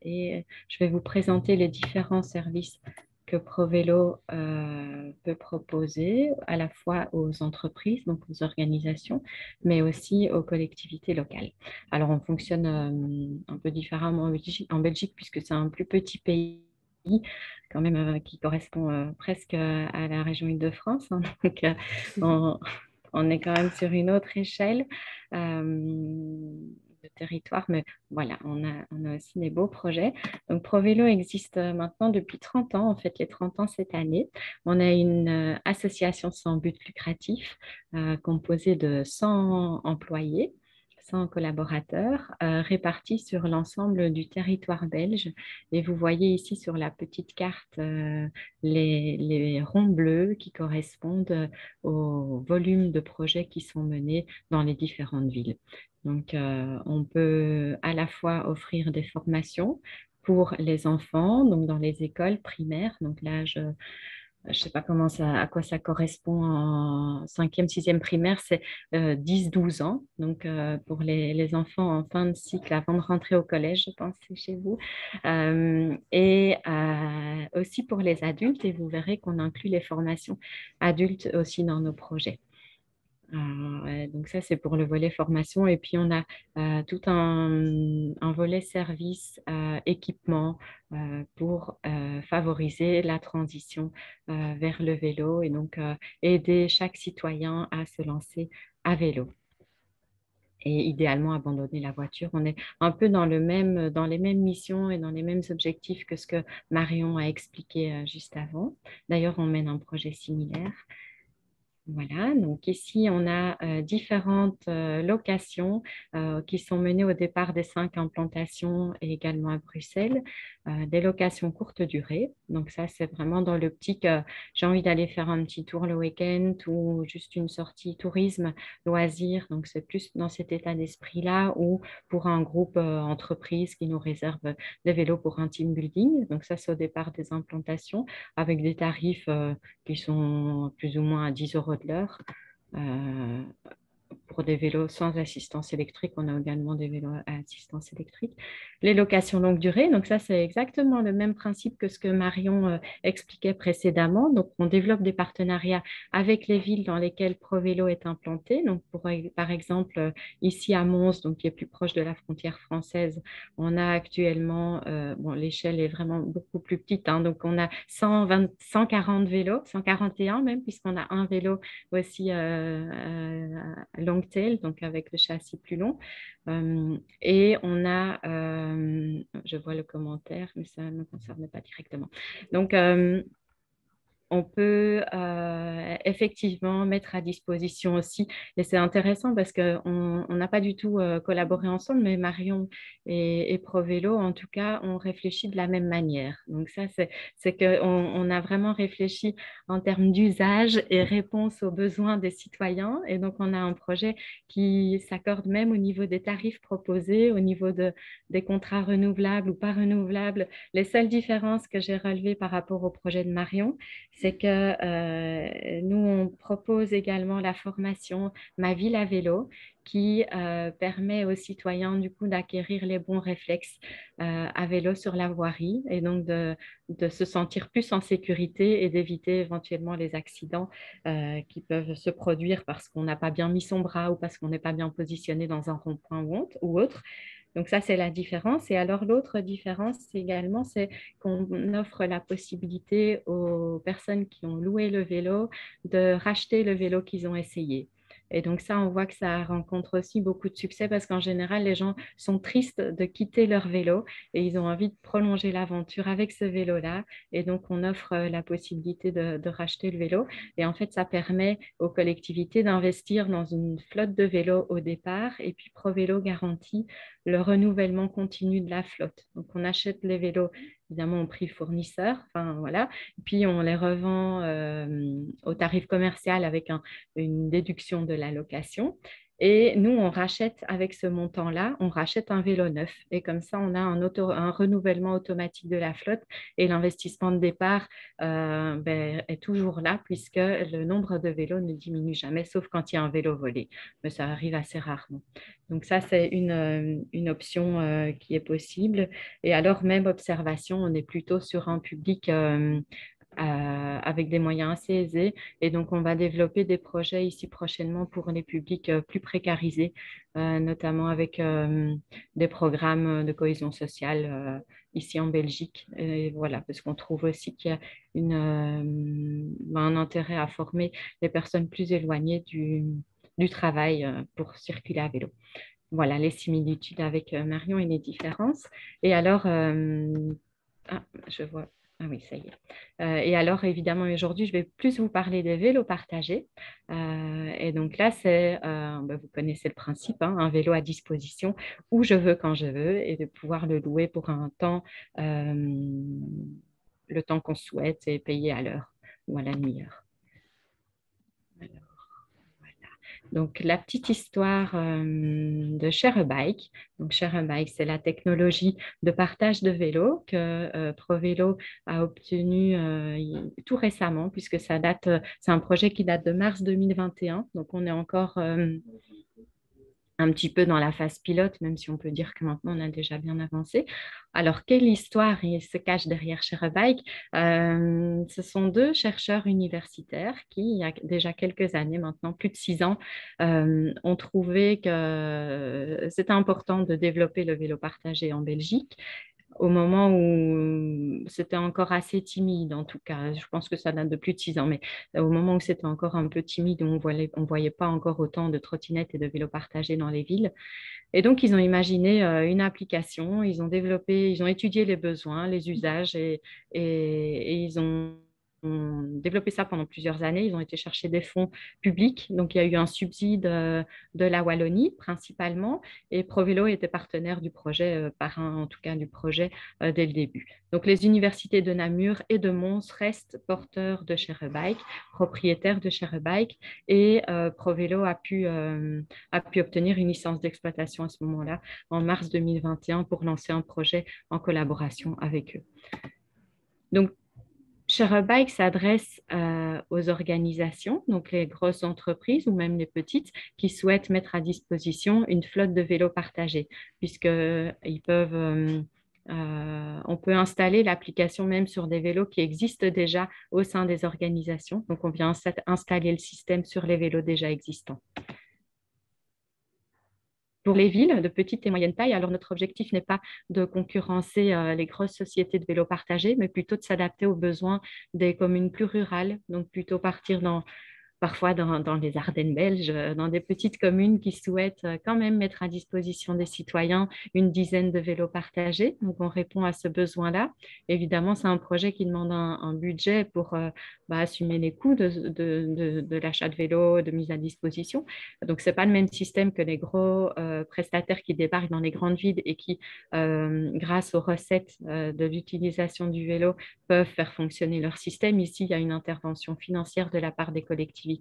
et je vais vous présenter les différents services que ProVélo peut proposer à la fois aux entreprises, donc aux organisations, mais aussi aux collectivités locales. Alors, on fonctionne un peu différemment en Belgique puisque c'est un plus petit pays quand même qui correspond presque à la région Île-de-France. Hein. Donc, on est quand même sur une autre échelle de territoire, mais voilà, on a aussi des beaux projets. Donc, ProVélo existe maintenant depuis 30 ans, en fait, les 30 ans cette année. On a une association sans but lucratif composée de 100 employés, 100 collaborateurs répartis sur l'ensemble du territoire belge. Et vous voyez ici sur la petite carte les ronds bleus qui correspondent au volume de projets qui sont menés dans les différentes villes. Donc, on peut à la fois offrir des formations pour les enfants, donc dans les écoles primaires, donc l'âge je ne sais pas à quoi ça correspond en cinquième, sixième primaire, c'est 10-12 ans. Donc, pour les enfants en fin de cycle, avant de rentrer au collège, je pense, c'est chez vous. Et aussi pour les adultes, et vous verrez qu'on inclut les formations adultes aussi dans nos projets. Donc ça, c'est pour le volet formation. Et puis, on a tout un volet service, équipement pour favoriser la transition vers le vélo et donc aider chaque citoyen à se lancer à vélo. Et idéalement, abandonner la voiture. On est un peu dans les mêmes missions et dans les mêmes objectifs que ce que Marion a expliqué juste avant. D'ailleurs, on mène un projet similaire. Voilà, donc ici, on a différentes locations qui sont menées au départ des 5 implantations et également à Bruxelles, des locations courte durée. Donc ça, c'est vraiment dans l'optique, j'ai envie d'aller faire un petit tour le week-end ou juste une sortie tourisme, loisir. Donc c'est plus dans cet état d'esprit-là ou pour un groupe entreprise qui nous réserve des vélos pour un team building. Donc ça, c'est au départ des implantations avec des tarifs qui sont plus ou moins à 10 € de l'heure. Pour des vélos sans assistance électrique, on a également des vélos à assistance électrique. Les locations longue durée, donc ça, c'est exactement le même principe que ce que Marion expliquait précédemment. Donc, on développe des partenariats avec les villes dans lesquelles ProVélo est implanté. Donc, par exemple, ici à Mons, donc qui est plus proche de la frontière française, on a actuellement, l'échelle est vraiment beaucoup plus petite, hein, donc on a 140 vélos, 141 même, puisqu'on a un vélo aussi long tail, donc avec le châssis plus long. Et on a, je vois le commentaire, mais ça ne me concerne pas directement. Donc, on peut effectivement mettre à disposition aussi, et c'est intéressant parce qu'on n'a pas du tout collaboré ensemble, mais Marion et ProVélo, en tout cas, ont réfléchi de la même manière. Donc ça, c'est qu'on a vraiment réfléchi en termes d'usage et réponse aux besoins des citoyens, et donc on a un projet qui s'accorde même au niveau des tarifs proposés, au niveau des contrats renouvelables ou pas renouvelables. Les seules différences que j'ai relevées par rapport au projet de Marion, c'est que nous, on propose également la formation Ma ville à vélo qui permet aux citoyens du coup d'acquérir les bons réflexes à vélo sur la voirie et donc de se sentir plus en sécurité et d'éviter éventuellement les accidents qui peuvent se produire parce qu'on n'a pas bien mis son bras ou parce qu'on n'est pas bien positionné dans un rond-point ou autre. Donc ça, c'est la différence. Et alors, l'autre différence également, c'est qu'on offre la possibilité aux personnes qui ont loué le vélo de racheter le vélo qu'ils ont essayé. Et donc ça, on voit que ça rencontre aussi beaucoup de succès parce qu'en général, les gens sont tristes de quitter leur vélo et ils ont envie de prolonger l'aventure avec ce vélo-là. Et donc, on offre la possibilité de racheter le vélo. Et en fait, ça permet aux collectivités d'investir dans une flotte de vélos au départ. Et puis, ProVélo garantit le renouvellement continu de la flotte. Donc, on achète les vélos évidemment au prix fournisseur, enfin voilà, puis on les revend au tarif commercial avec une déduction de la location. Et nous, on rachète avec ce montant-là, on rachète un vélo neuf. Et comme ça, on a un renouvellement automatique de la flotte et l'investissement de départ est toujours là puisque le nombre de vélos ne diminue jamais, sauf quand il y a un vélo volé. Mais ça arrive assez rarement. Donc ça, c'est une option qui est possible. Et alors, même observation, on est plutôt sur un public avec des moyens assez aisés. Et donc, on va développer des projets ici prochainement pour les publics plus précarisés, notamment avec des programmes de cohésion sociale ici en Belgique. Et voilà, parce qu'on trouve aussi qu'il y a un intérêt à former les personnes plus éloignées du travail pour circuler à vélo. Voilà les similitudes avec Marion et les différences. Et alors, je vois. Ah oui, ça y est. Et alors, évidemment, aujourd'hui, je vais plus vous parler des vélos partagés. Et donc là, vous connaissez le principe, hein, un vélo à disposition où je veux, quand je veux, et de pouvoir le louer pour un temps, le temps qu'on souhaite et payer à l'heure ou à la demi-heure. Donc, la petite histoire de ShareABike. Donc, ShareABike, c'est la technologie de partage de vélos que ProVélo a obtenu tout récemment, puisque c'est un projet qui date de mars 2021. Donc, on est encore un petit peu dans la phase pilote, même si on peut dire que maintenant on a déjà bien avancé. Alors, quelle histoire se cache derrière ShareABike? Ce sont deux chercheurs universitaires qui, il y a déjà quelques années maintenant, plus de 6 ans, ont trouvé que c'était important de développer le vélo partagé en Belgique au moment où c'était encore assez timide, en tout cas. Je pense que ça date de plus de 6 ans, mais au moment où c'était encore un peu timide, où on voyait pas encore autant de trottinettes et de vélos partagés dans les villes. Et donc, ils ont imaginé une application, ils ont étudié les besoins, les usages et ils ont développé ça pendant plusieurs années. Ils ont été chercher des fonds publics. Donc, il y a eu un subside de la Wallonie principalement et ProVélo était partenaire du projet, parrain en tout cas du projet dès le début. Donc, les universités de Namur et de Mons restent porteurs de ShareABike, propriétaires de ShareABike et ProVélo a pu obtenir une licence d'exploitation à ce moment-là, en mars 2021, pour lancer un projet en collaboration avec eux. Donc, ShareABike s'adresse aux organisations, donc les grosses entreprises ou même les petites, qui souhaitent mettre à disposition une flotte de vélos partagés, puisqu'ils peuvent... on peut installer l'application même sur des vélos qui existent déjà au sein des organisations. Donc, on vient installer le système sur les vélos déjà existants. Pour les villes de petite et moyenne taille, alors notre objectif n'est pas de concurrencer les grosses sociétés de vélos partagés, mais plutôt de s'adapter aux besoins des communes plus rurales, donc plutôt partir parfois dans les Ardennes belges, dans des petites communes qui souhaitent quand même mettre à disposition des citoyens une dizaine de vélos partagés. Donc, on répond à ce besoin-là. Évidemment, c'est un projet qui demande un budget pour assumer les coûts de l'achat de vélos, de mise à disposition. Donc, ce n'est pas le même système que les gros prestataires qui débarquent dans les grandes villes et qui, grâce aux recettes de l'utilisation du vélo, peuvent faire fonctionner leur système. Ici, il y a une intervention financière de la part des collectivités.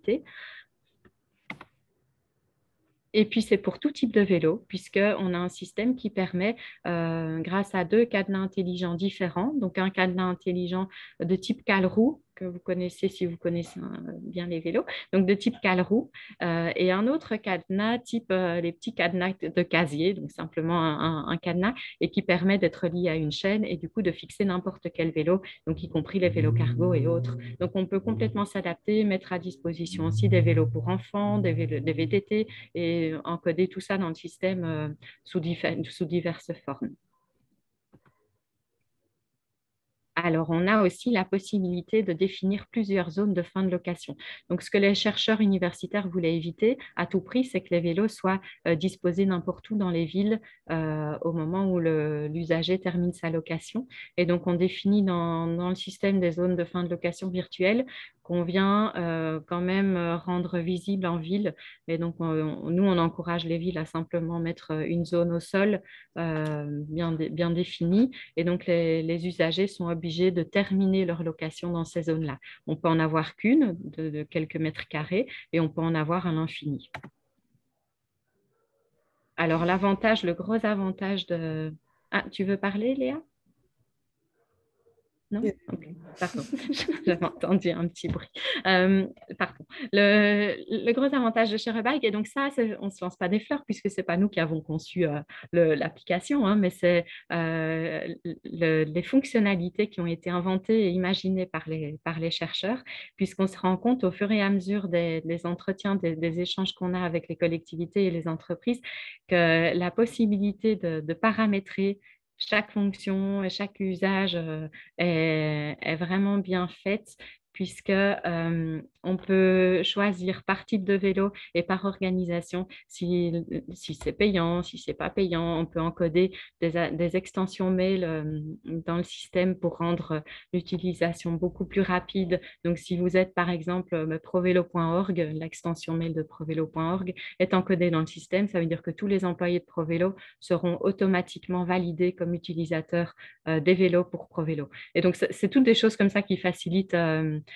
Et puis, c'est pour tout type de vélo, puisqu'on a un système qui permet, grâce à 2 cadenas intelligents différents, donc un cadenas intelligent de type cale-roue, que vous connaissez si vous connaissez bien les vélos, donc de type cale-roue, et un autre cadenas type les petits cadenas de casier, donc simplement un cadenas, et qui permet d'être lié à une chaîne et du coup de fixer n'importe quel vélo, donc y compris les vélos cargo et autres. Donc on peut complètement s'adapter, mettre à disposition aussi des vélos pour enfants, des VTT, et encoder tout ça dans le système sous diverses formes. Alors, on a aussi la possibilité de définir plusieurs zones de fin de location. Donc, ce que les chercheurs universitaires voulaient éviter à tout prix, c'est que les vélos soient disposés n'importe où dans les villes au moment où l'usager termine sa location. Et donc, on définit dans le système des zones de fin de location virtuelles qu'on vient quand même rendre visible en ville. Et donc, nous, on encourage les villes à simplement mettre une zone au sol bien définie. Et donc, les usagers sont obligés de terminer leur location dans ces zones-là. On peut en avoir qu'une de quelques mètres carrés et on peut en avoir à l'infini. Alors, l'avantage, le gros avantage de... Ah, tu veux parler, Léa? Non? Ok, pardon, j'avais entendu un petit bruit. Pardon. Le gros avantage de Sharebike, et donc ça, on ne se lance pas des fleurs puisque ce n'est pas nous qui avons conçu l'application, hein, mais c'est les fonctionnalités qui ont été inventées et imaginées par les chercheurs, puisqu'on se rend compte au fur et à mesure des entretiens, des échanges qu'on a avec les collectivités et les entreprises, que la possibilité de paramétrer chaque fonction et chaque usage est vraiment bien faite puisque on peut choisir par type de vélo et par organisation si c'est payant, si c'est pas payant. On peut encoder des extensions mail dans le système pour rendre l'utilisation beaucoup plus rapide. Donc, si vous êtes par exemple provelo.org, l'extension mail de provelo.org est encodée dans le système, ça veut dire que tous les employés de Provelo seront automatiquement validés comme utilisateurs des vélos pour Provelo. Et donc, c'est toutes des choses comme ça qui facilitent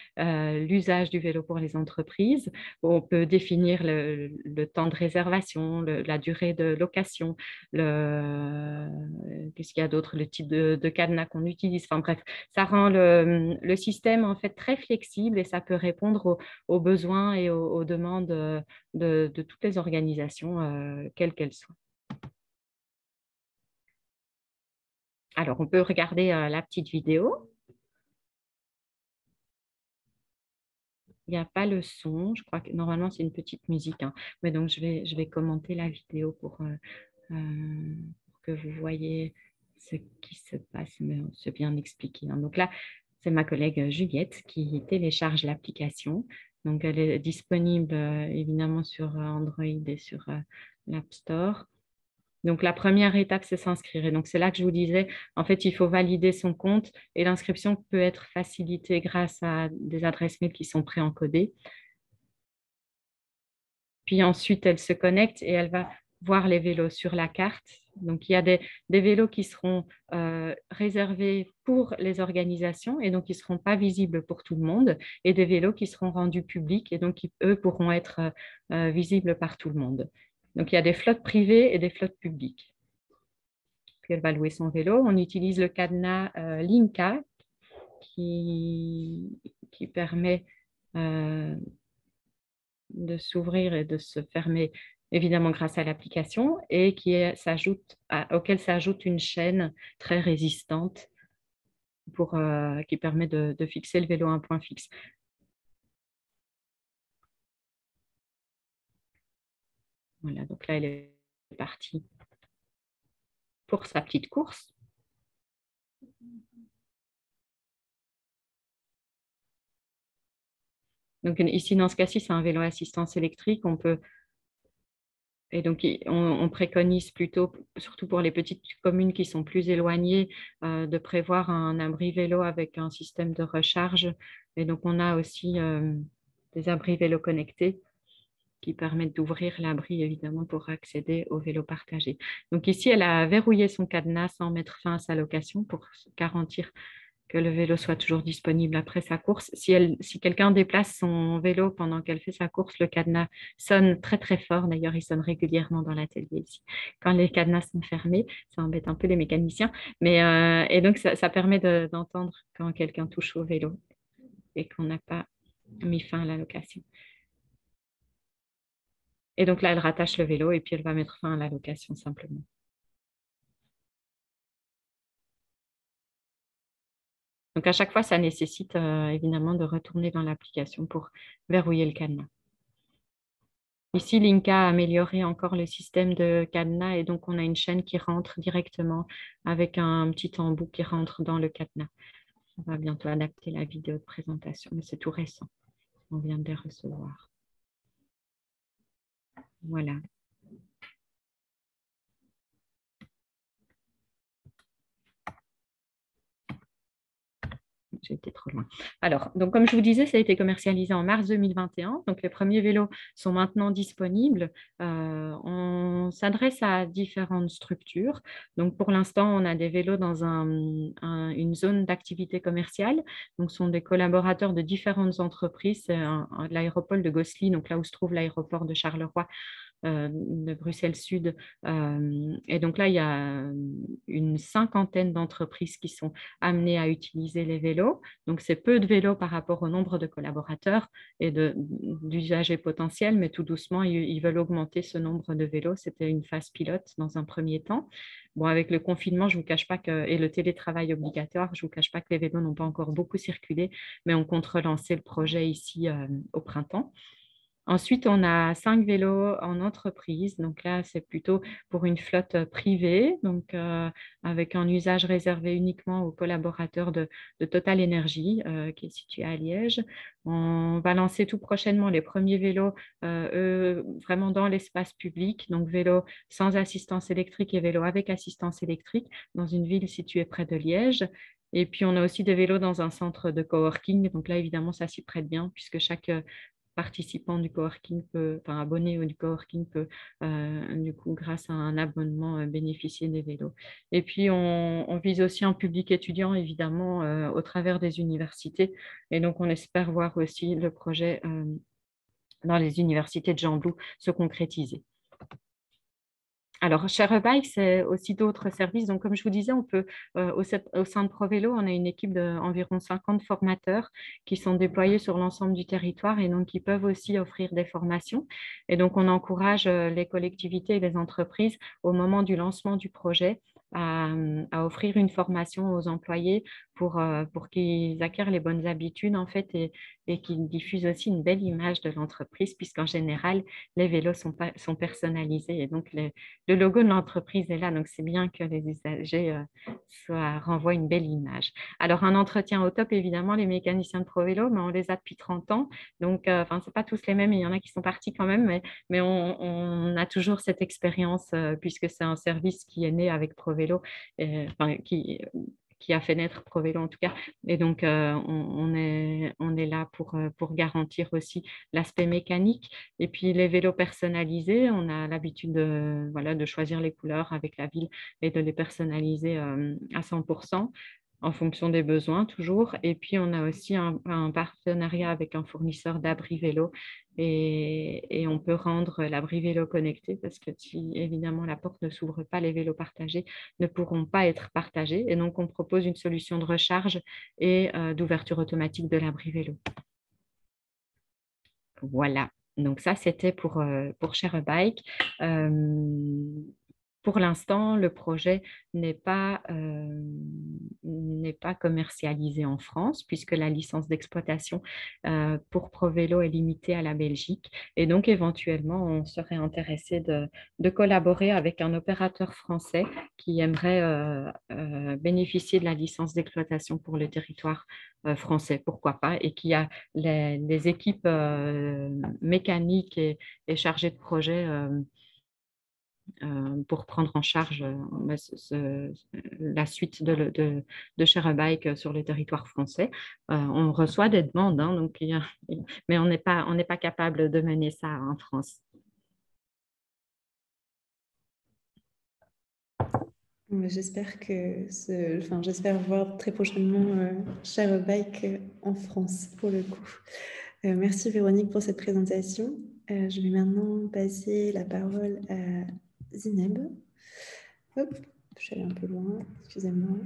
l'usage du vélo pour les entreprises. On peut définir le temps de réservation, la durée de location, qu'est-ce qu'il y a d'autre, le type de cadenas qu'on utilise. Enfin bref, ça rend le système en fait très flexible et ça peut répondre aux besoins et aux demandes de toutes les organisations, quelles qu'elles soient. Alors, on peut regarder la petite vidéo. Il n'y a pas le son. Je crois que normalement, c'est une petite musique, hein. Mais donc, je vais commenter la vidéo pour que vous voyez ce qui se passe, mais c'est bien expliqué, hein. Donc là, c'est ma collègue Juliette qui télécharge l'application. Donc, elle est disponible évidemment sur Android et sur l'App Store. Donc, la première étape, c'est s'inscrire. Et donc, c'est là que je vous disais, en fait, il faut valider son compte et l'inscription peut être facilitée grâce à des adresses mail qui sont préencodées. Puis ensuite, elle se connecte et elle va voir les vélos sur la carte. Donc, il y a des vélos qui seront réservés pour les organisations et donc qui ne seront pas visibles pour tout le monde et des vélos qui seront rendus publics et donc qui, eux, pourront être visibles par tout le monde. Donc, il y a des flottes privées et des flottes publiques. Puis elle va louer son vélo. On utilise le cadenas Linka qui permet de s'ouvrir et de se fermer, évidemment grâce à l'application, et auquel s'ajoute une chaîne très résistante qui permet de fixer le vélo à un point fixe. Voilà, donc là, elle est partie pour sa petite course. Donc ici, dans ce cas-ci, c'est un vélo assistance électrique. Et donc, on préconise plutôt, surtout pour les petites communes qui sont plus éloignées, de prévoir un abri vélo avec un système de recharge. Et donc, on a aussi des abris vélo connectés qui permettent d'ouvrir l'abri, évidemment, pour accéder au vélo partagé. Donc ici, elle a verrouillé son cadenas sans mettre fin à sa location pour garantir que le vélo soit toujours disponible après sa course. Si quelqu'un déplace son vélo pendant qu'elle fait sa course, le cadenas sonne très très fort. D'ailleurs, il sonne régulièrement dans l'atelier ici. Quand les cadenas sont fermés, ça embête un peu les mécaniciens. Et donc, ça permet d'entendre quand quelqu'un touche au vélo et qu'on n'a pas mis fin à la location. Et donc là, elle rattache le vélo et puis elle va mettre fin à la location simplement. Donc, à chaque fois, ça nécessite évidemment de retourner dans l'application pour verrouiller le cadenas. Ici, Linka a amélioré encore le système de cadenas et donc on a une chaîne qui rentre directement avec un petit embout qui rentre dans le cadenas. On va bientôt adapter la vidéo de présentation, mais c'est tout récent. On vient de les recevoir. Voilà. J'ai été trop loin. Alors, donc, comme je vous disais, ça a été commercialisé en mars 2021. Donc, les premiers vélos sont maintenant disponibles. On s'adresse à différentes structures. Donc, pour l'instant, on a des vélos dans une zone d'activité commerciale. Donc, ce sont des collaborateurs de différentes entreprises. C'est l'aéroport de Gosselies, donc là où se trouve l'aéroport de Charleroi, de Bruxelles Sud. Et donc là, il y a une cinquantaine d'entreprises qui sont amenées à utiliser les vélos. Donc, c'est peu de vélos par rapport au nombre de collaborateurs et d'usagers potentiels, mais tout doucement, ils veulent augmenter ce nombre de vélos. C'était une phase pilote dans un premier temps. Bon, avec le confinement, je vous cache pas et le télétravail obligatoire, je ne vous cache pas que les vélos n'ont pas encore beaucoup circulé, mais on compte relancer le projet ici au printemps. Ensuite, on a 5 vélos en entreprise. Donc là, c'est plutôt pour une flotte privée, donc avec un usage réservé uniquement aux collaborateurs de Total Energy, qui est situé à Liège. On va lancer tout prochainement les premiers vélos, vraiment dans l'espace public, donc vélos sans assistance électrique et vélos avec assistance électrique dans une ville située près de Liège. Et puis, on a aussi des vélos dans un centre de coworking. Donc là, évidemment, ça s'y prête bien puisque chaque participant du coworking abonné du coworking peut, du coup, grâce à un abonnement, bénéficier des vélos. Et puis, on vise aussi un public étudiant, évidemment, au travers des universités. Et donc, on espère voir aussi le projet dans les universités de Gembloux se concrétiser. Alors, Share a Bike, c'est aussi d'autres services. Donc, comme je vous disais, on peut, au sein de ProVélo, on a une équipe d'environ 50 formateurs qui sont déployés sur l'ensemble du territoire et donc qui peuvent aussi offrir des formations. Et donc, on encourage les collectivités et les entreprises au moment du lancement du projet à offrir une formation aux employés pour qu'ils acquièrent les bonnes habitudes en fait et qu'ils diffusent aussi une belle image de l'entreprise puisqu'en général, les vélos sont personnalisés et donc le logo de l'entreprise est là, donc c'est bien que les usagers renvoient une belle image. Alors, un entretien au top, évidemment, les mécaniciens de ProVélo, mais on les a depuis 30 ans, donc ce n'est pas tous les mêmes, il y en a qui sont partis quand même, mais on a toujours cette expérience puisque c'est un service qui est né avec ProVélo, qui a fait naître ProVélo en tout cas. Et donc, on est là pour garantir aussi l'aspect mécanique. Et puis, les vélos personnalisés, on a l'habitude de choisir les couleurs avec la ville et de les personnaliser à 100%. En fonction des besoins toujours. Et puis, on a aussi un partenariat avec un fournisseur d'abri vélo et on peut rendre l'abri vélo connecté parce que si évidemment la porte ne s'ouvre pas, les vélos partagés ne pourront pas être partagés. Et donc, on propose une solution de recharge et d'ouverture automatique de l'abri vélo. Voilà. Donc, ça, c'était pour Share a Bike. Pour l'instant, le projet n'est pas commercialisé en France puisque la licence d'exploitation pour ProVélo est limitée à la Belgique. Et donc, éventuellement, on serait intéressé de collaborer avec un opérateur français qui aimerait bénéficier de la licence d'exploitation pour le territoire français, pourquoi pas, et qui a les équipes mécaniques et chargées de projet pour prendre en charge la suite de Share a Bike sur le territoire français. On reçoit des demandes, hein, donc, mais on n'est pas capable de mener ça en France. J'espère j'espère voir très prochainement Share a Bike en France pour le coup. Merci Véronique pour cette présentation. Je vais maintenant passer la parole à Zineb. Hop, je suis allée un peu loin, excusez-moi.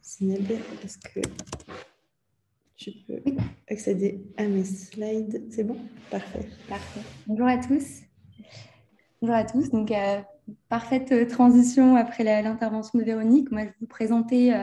Zineb, est-ce que tu peux accéder à mes slides? C'est bon? Parfait. Parfait. Bonjour à tous. Bonjour à tous. Donc, parfaite transition après l'intervention de Véronique. Moi, je vais vous présenter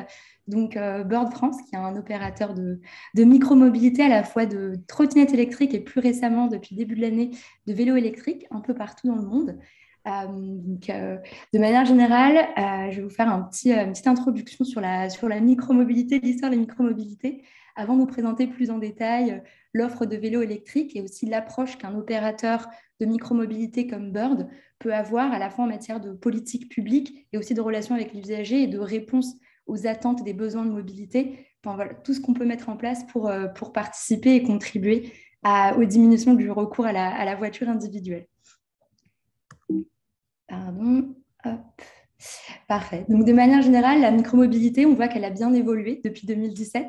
Bird France, qui est un opérateur de micromobilité, à la fois de trottinettes électriques et plus récemment, depuis le début de l'année, de vélos électriques un peu partout dans le monde. De manière générale, je vais vous faire une petite introduction sur la micromobilité, l'histoire de la micromobilité, avant de vous présenter plus en détail l'offre de vélos électriques et aussi l'approche qu'un opérateur de micromobilité comme Bird peut avoir à la fois en matière de politique publique et aussi de relations avec les usagers et de réponse aux attentes et des besoins de mobilité. Enfin, voilà, tout ce qu'on peut mettre en place pour participer et contribuer aux diminutions du recours à la voiture individuelle. Pardon. Hop. Parfait. Donc, de manière générale, la micromobilité, on voit qu'elle a bien évolué depuis 2017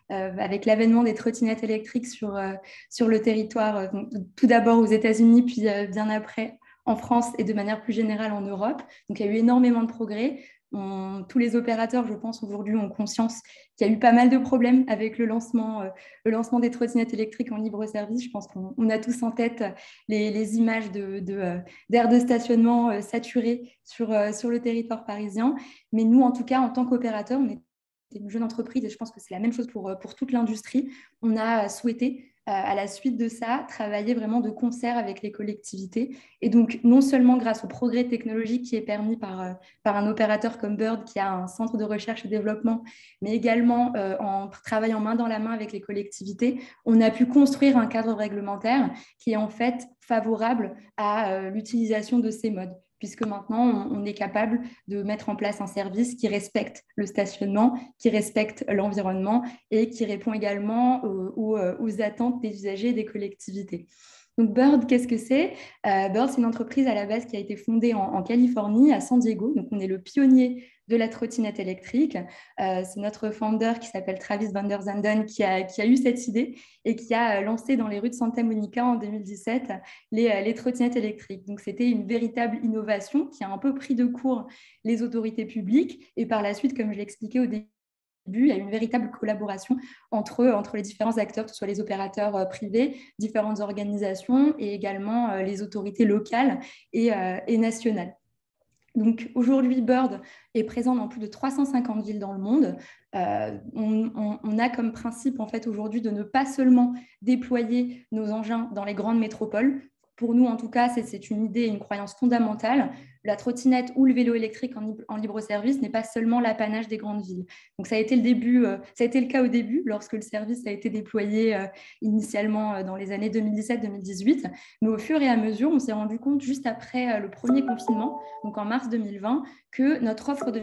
avec l'avènement des trottinettes électriques sur le territoire, donc, tout d'abord aux États-Unis, puis bien après en France et de manière plus générale en Europe. Donc, il y a eu énormément de progrès. Tous les opérateurs, je pense, aujourd'hui ont conscience qu'il y a eu pas mal de problèmes avec le lancement des trottinettes électriques en libre service. Je pense qu'on a tous en tête les images d'aires de stationnement saturées sur le territoire parisien. Mais nous, en tout cas, en tant qu'opérateur, on est une jeune entreprise et je pense que c'est la même chose pour toute l'industrie. On a souhaité, à la suite de ça, travailler vraiment de concert avec les collectivités. Et donc, non seulement grâce au progrès technologique qui est permis par un opérateur comme Bird, qui a un centre de recherche et développement, mais également en travaillant main dans la main avec les collectivités, on a pu construire un cadre réglementaire qui est en fait favorable à l'utilisation de ces modes, puisque maintenant, on est capable de mettre en place un service qui respecte le stationnement, qui respecte l'environnement et qui répond également aux attentes des usagers et des collectivités. Donc Bird, qu'est-ce que c'est? Bird, c'est une entreprise à la base qui a été fondée en Californie, à San Diego. Donc on est le pionnier de la trottinette électrique. C'est notre founder qui s'appelle Travis van der Zanden qui a eu cette idée et qui a lancé dans les rues de Santa Monica en 2017 les trottinettes électriques. Donc c'était une véritable innovation qui a un peu pris de court les autorités publiques et par la suite, comme je l'expliquais au début, il y a une véritable collaboration entre les différents acteurs, que ce soit les opérateurs privés, différentes organisations et également les autorités locales et nationales. Donc aujourd'hui, Bird est présent dans plus de 350 villes dans le monde. On a comme principe en fait aujourd'hui de ne pas seulement déployer nos engins dans les grandes métropoles. Pour nous, en tout cas, c'est une idée et une croyance fondamentale. La trottinette ou le vélo électrique en libre service n'est pas seulement l'apanage des grandes villes. Donc ça a été le cas au début, lorsque le service a été déployé initialement dans les années 2017-2018. Mais au fur et à mesure, on s'est rendu compte juste après le premier confinement, donc en mars 2020, que notre offre de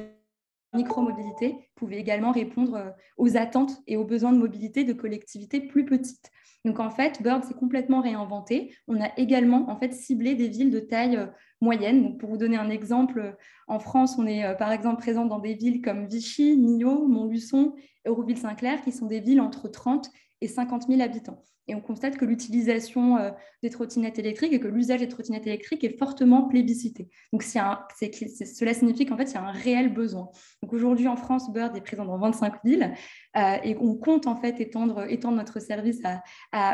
micromobilité pouvait également répondre aux attentes et aux besoins de mobilité de collectivités plus petites. Donc en fait, Bird s'est complètement réinventé. On a également en fait ciblé des villes de taille moyenne. Donc, pour vous donner un exemple, en France, on est par exemple présent dans des villes comme Vichy, Millau, Montluçon, Hérouville-Saint-Clair, qui sont des villes entre 30 et 50 000 habitants. Et on constate que l'utilisation des trottinettes électriques et que l'usage des trottinettes électriques est fortement plébiscité. Donc, cela signifie qu'en fait, il y a un réel besoin. Donc, aujourd'hui, en France, Bird est présent dans 25 villes et on compte en fait étendre notre service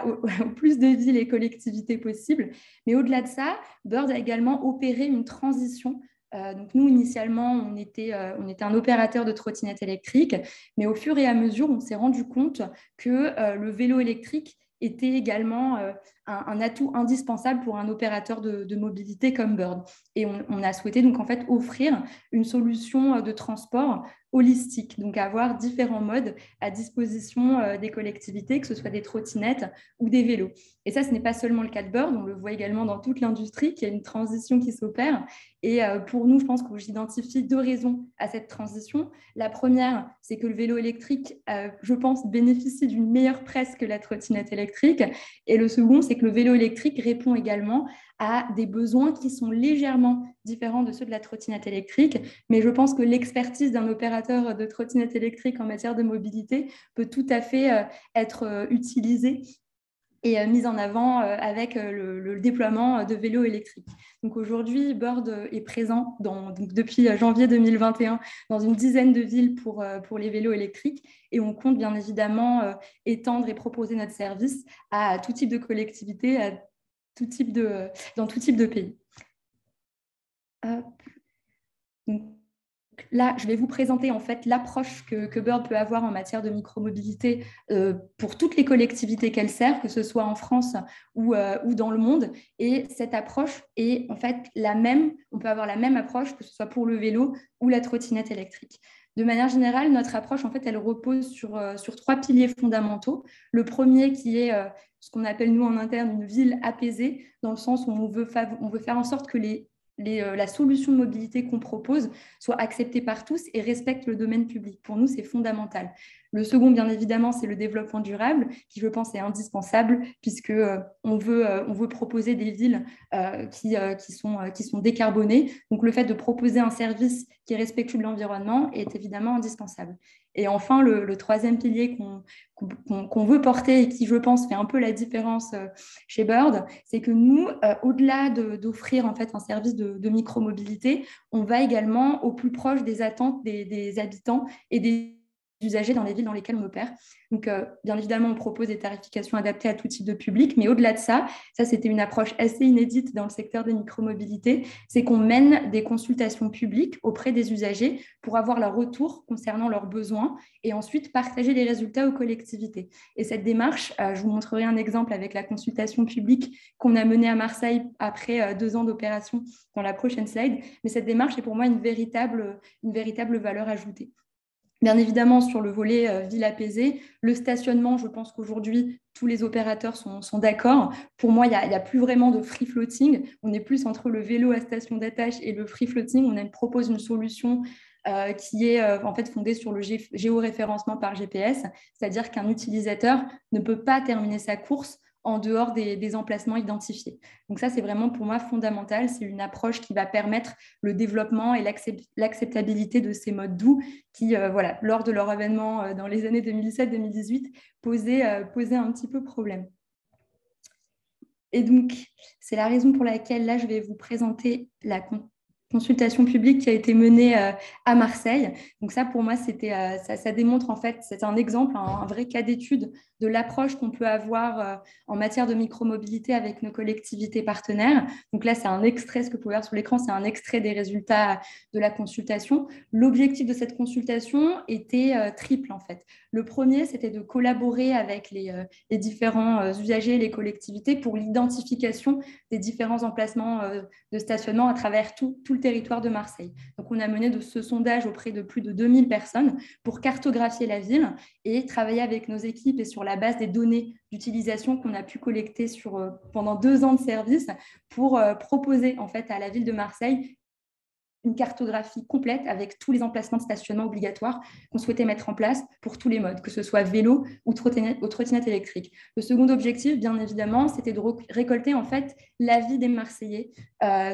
au plus de villes et collectivités possibles. Mais au-delà de ça, Bird a également opéré une transition. Donc nous, initialement, on était un opérateur de trottinettes électriques, mais au fur et à mesure, on s'est rendu compte que le vélo électrique était également un atout indispensable pour un opérateur de mobilité comme Bird. Et on a souhaité donc en fait offrir une solution de transport holistique, donc avoir différents modes à disposition des collectivités, que ce soit des trottinettes ou des vélos. Et ça, ce n'est pas seulement le cas de Bird, on le voit également dans toute l'industrie, qu'il y a une transition qui s'opère. Et pour nous, je pense que j'identifie deux raisons à cette transition. La première, c'est que le vélo électrique, je pense, bénéficie d'une meilleure presse que la trottinette électrique. Et le second, c'est que le vélo électrique répond également à des besoins qui sont légèrement différents de ceux de la trottinette électrique. Mais je pense que l'expertise d'un opérateur de trottinette électrique en matière de mobilité peut tout à fait être utilisée et mise en avant avec le déploiement de vélos électriques. Donc aujourd'hui, Bird est présent depuis janvier 2021 dans une dizaine de villes pour les vélos électriques et on compte bien évidemment étendre et proposer notre service à tout type de collectivité, dans tout type de pays. Donc, là, je vais vous présenter en fait l'approche que Bird peut avoir en matière de micromobilité pour toutes les collectivités qu'elle sert, que ce soit en France ou dans le monde. Et cette approche est en fait la même. On peut avoir la même approche que ce soit pour le vélo ou la trottinette électrique. De manière générale, notre approche, en fait, elle repose sur trois piliers fondamentaux. Le premier qui est ce qu'on appelle, nous, en interne, une ville apaisée, dans le sens où on veut faire en sorte que la solution de mobilité qu'on propose soit acceptée par tous et respecte le domaine public. Pour nous, c'est fondamental. Le second, bien évidemment, c'est le développement durable, qui, je pense, est indispensable, puisque on veut proposer des villes qui sont décarbonées. Donc, le fait de proposer un service qui est respectueux de l'environnement est évidemment indispensable. Et enfin, le troisième pilier qu'on veut porter et qui, je pense, fait un peu la différence chez Bird, c'est que nous, au-delà d'offrir en fait un service de micromobilité, on va également au plus proche des attentes des habitants et des usagers dans les villes dans lesquelles on opère. Donc, bien évidemment, on propose des tarifications adaptées à tout type de public, mais au-delà de ça, c'était une approche assez inédite dans le secteur des micromobilités, c'est qu'on mène des consultations publiques auprès des usagers pour avoir leur retour concernant leurs besoins et ensuite partager les résultats aux collectivités. Et cette démarche, je vous montrerai un exemple avec la consultation publique qu'on a menée à Marseille après 2 ans d'opération dans la prochaine slide, mais cette démarche est pour moi une véritable valeur ajoutée. Bien évidemment, sur le volet ville apaisée, le stationnement, je pense qu'aujourd'hui, tous les opérateurs sont d'accord. Pour moi, il n'y a plus vraiment de free floating. On est plus entre le vélo à station d'attache et le free floating. On propose une solution qui est en fait fondée sur le géoréférencement par GPS, c'est-à-dire qu'un utilisateur ne peut pas terminer sa course en dehors des emplacements identifiés. Donc ça, c'est vraiment pour moi fondamental. C'est une approche qui va permettre le développement et l'acceptabilité de ces modes doux qui, lors de leur avènement dans les années 2017-2018, posaient un petit peu problème. Et donc, c'est la raison pour laquelle, là, je vais vous présenter la consultation publique qui a été menée à Marseille. Donc ça, pour moi, ça démontre en fait, c'est un exemple, un vrai cas d'étude de l'approche qu'on peut avoir en matière de micromobilité avec nos collectivités partenaires. Donc là, c'est un extrait, ce que vous pouvez voir sur l'écran, c'est un extrait des résultats de la consultation. L'objectif de cette consultation était triple en fait. Le premier, c'était de collaborer avec les différents usagers, les collectivités pour l'identification des différents emplacements de stationnement à travers tout le territoire de Marseille. Donc, on a mené ce sondage auprès de plus de 2000 personnes pour cartographier la ville et travailler avec nos équipes et sur la base des données d'utilisation qu'on a pu collecter pendant 2 ans de service pour proposer en fait à la ville de Marseille une cartographie complète avec tous les emplacements de stationnement obligatoires qu'on souhaitait mettre en place pour tous les modes, que ce soit vélo ou trottinette électrique. Le second objectif, bien évidemment, c'était de récolter en fait l'avis des Marseillais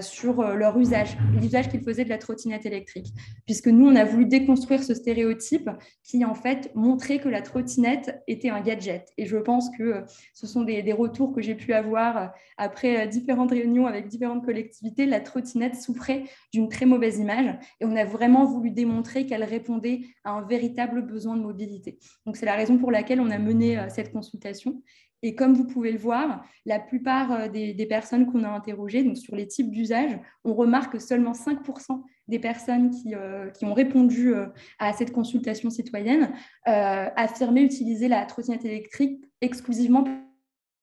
sur leur usage, l'usage qu'ils faisaient de la trottinette électrique. Puisque nous, on a voulu déconstruire ce stéréotype qui en fait montrait que la trottinette était un gadget. Et je pense que ce sont des retours que j'ai pu avoir après différentes réunions avec différentes collectivités. La trottinette souffrait d'une très mauvaise image et on a vraiment voulu démontrer qu'elle répondait à un véritable besoin de mobilité. Donc, c'est la raison pour laquelle on a mené cette consultation. Et comme vous pouvez le voir, la plupart des personnes qu'on a interrogées, donc sur les types d'usage, on remarque que seulement 5% des personnes qui ont répondu à cette consultation citoyenne affirmaient utiliser la trottinette électrique exclusivement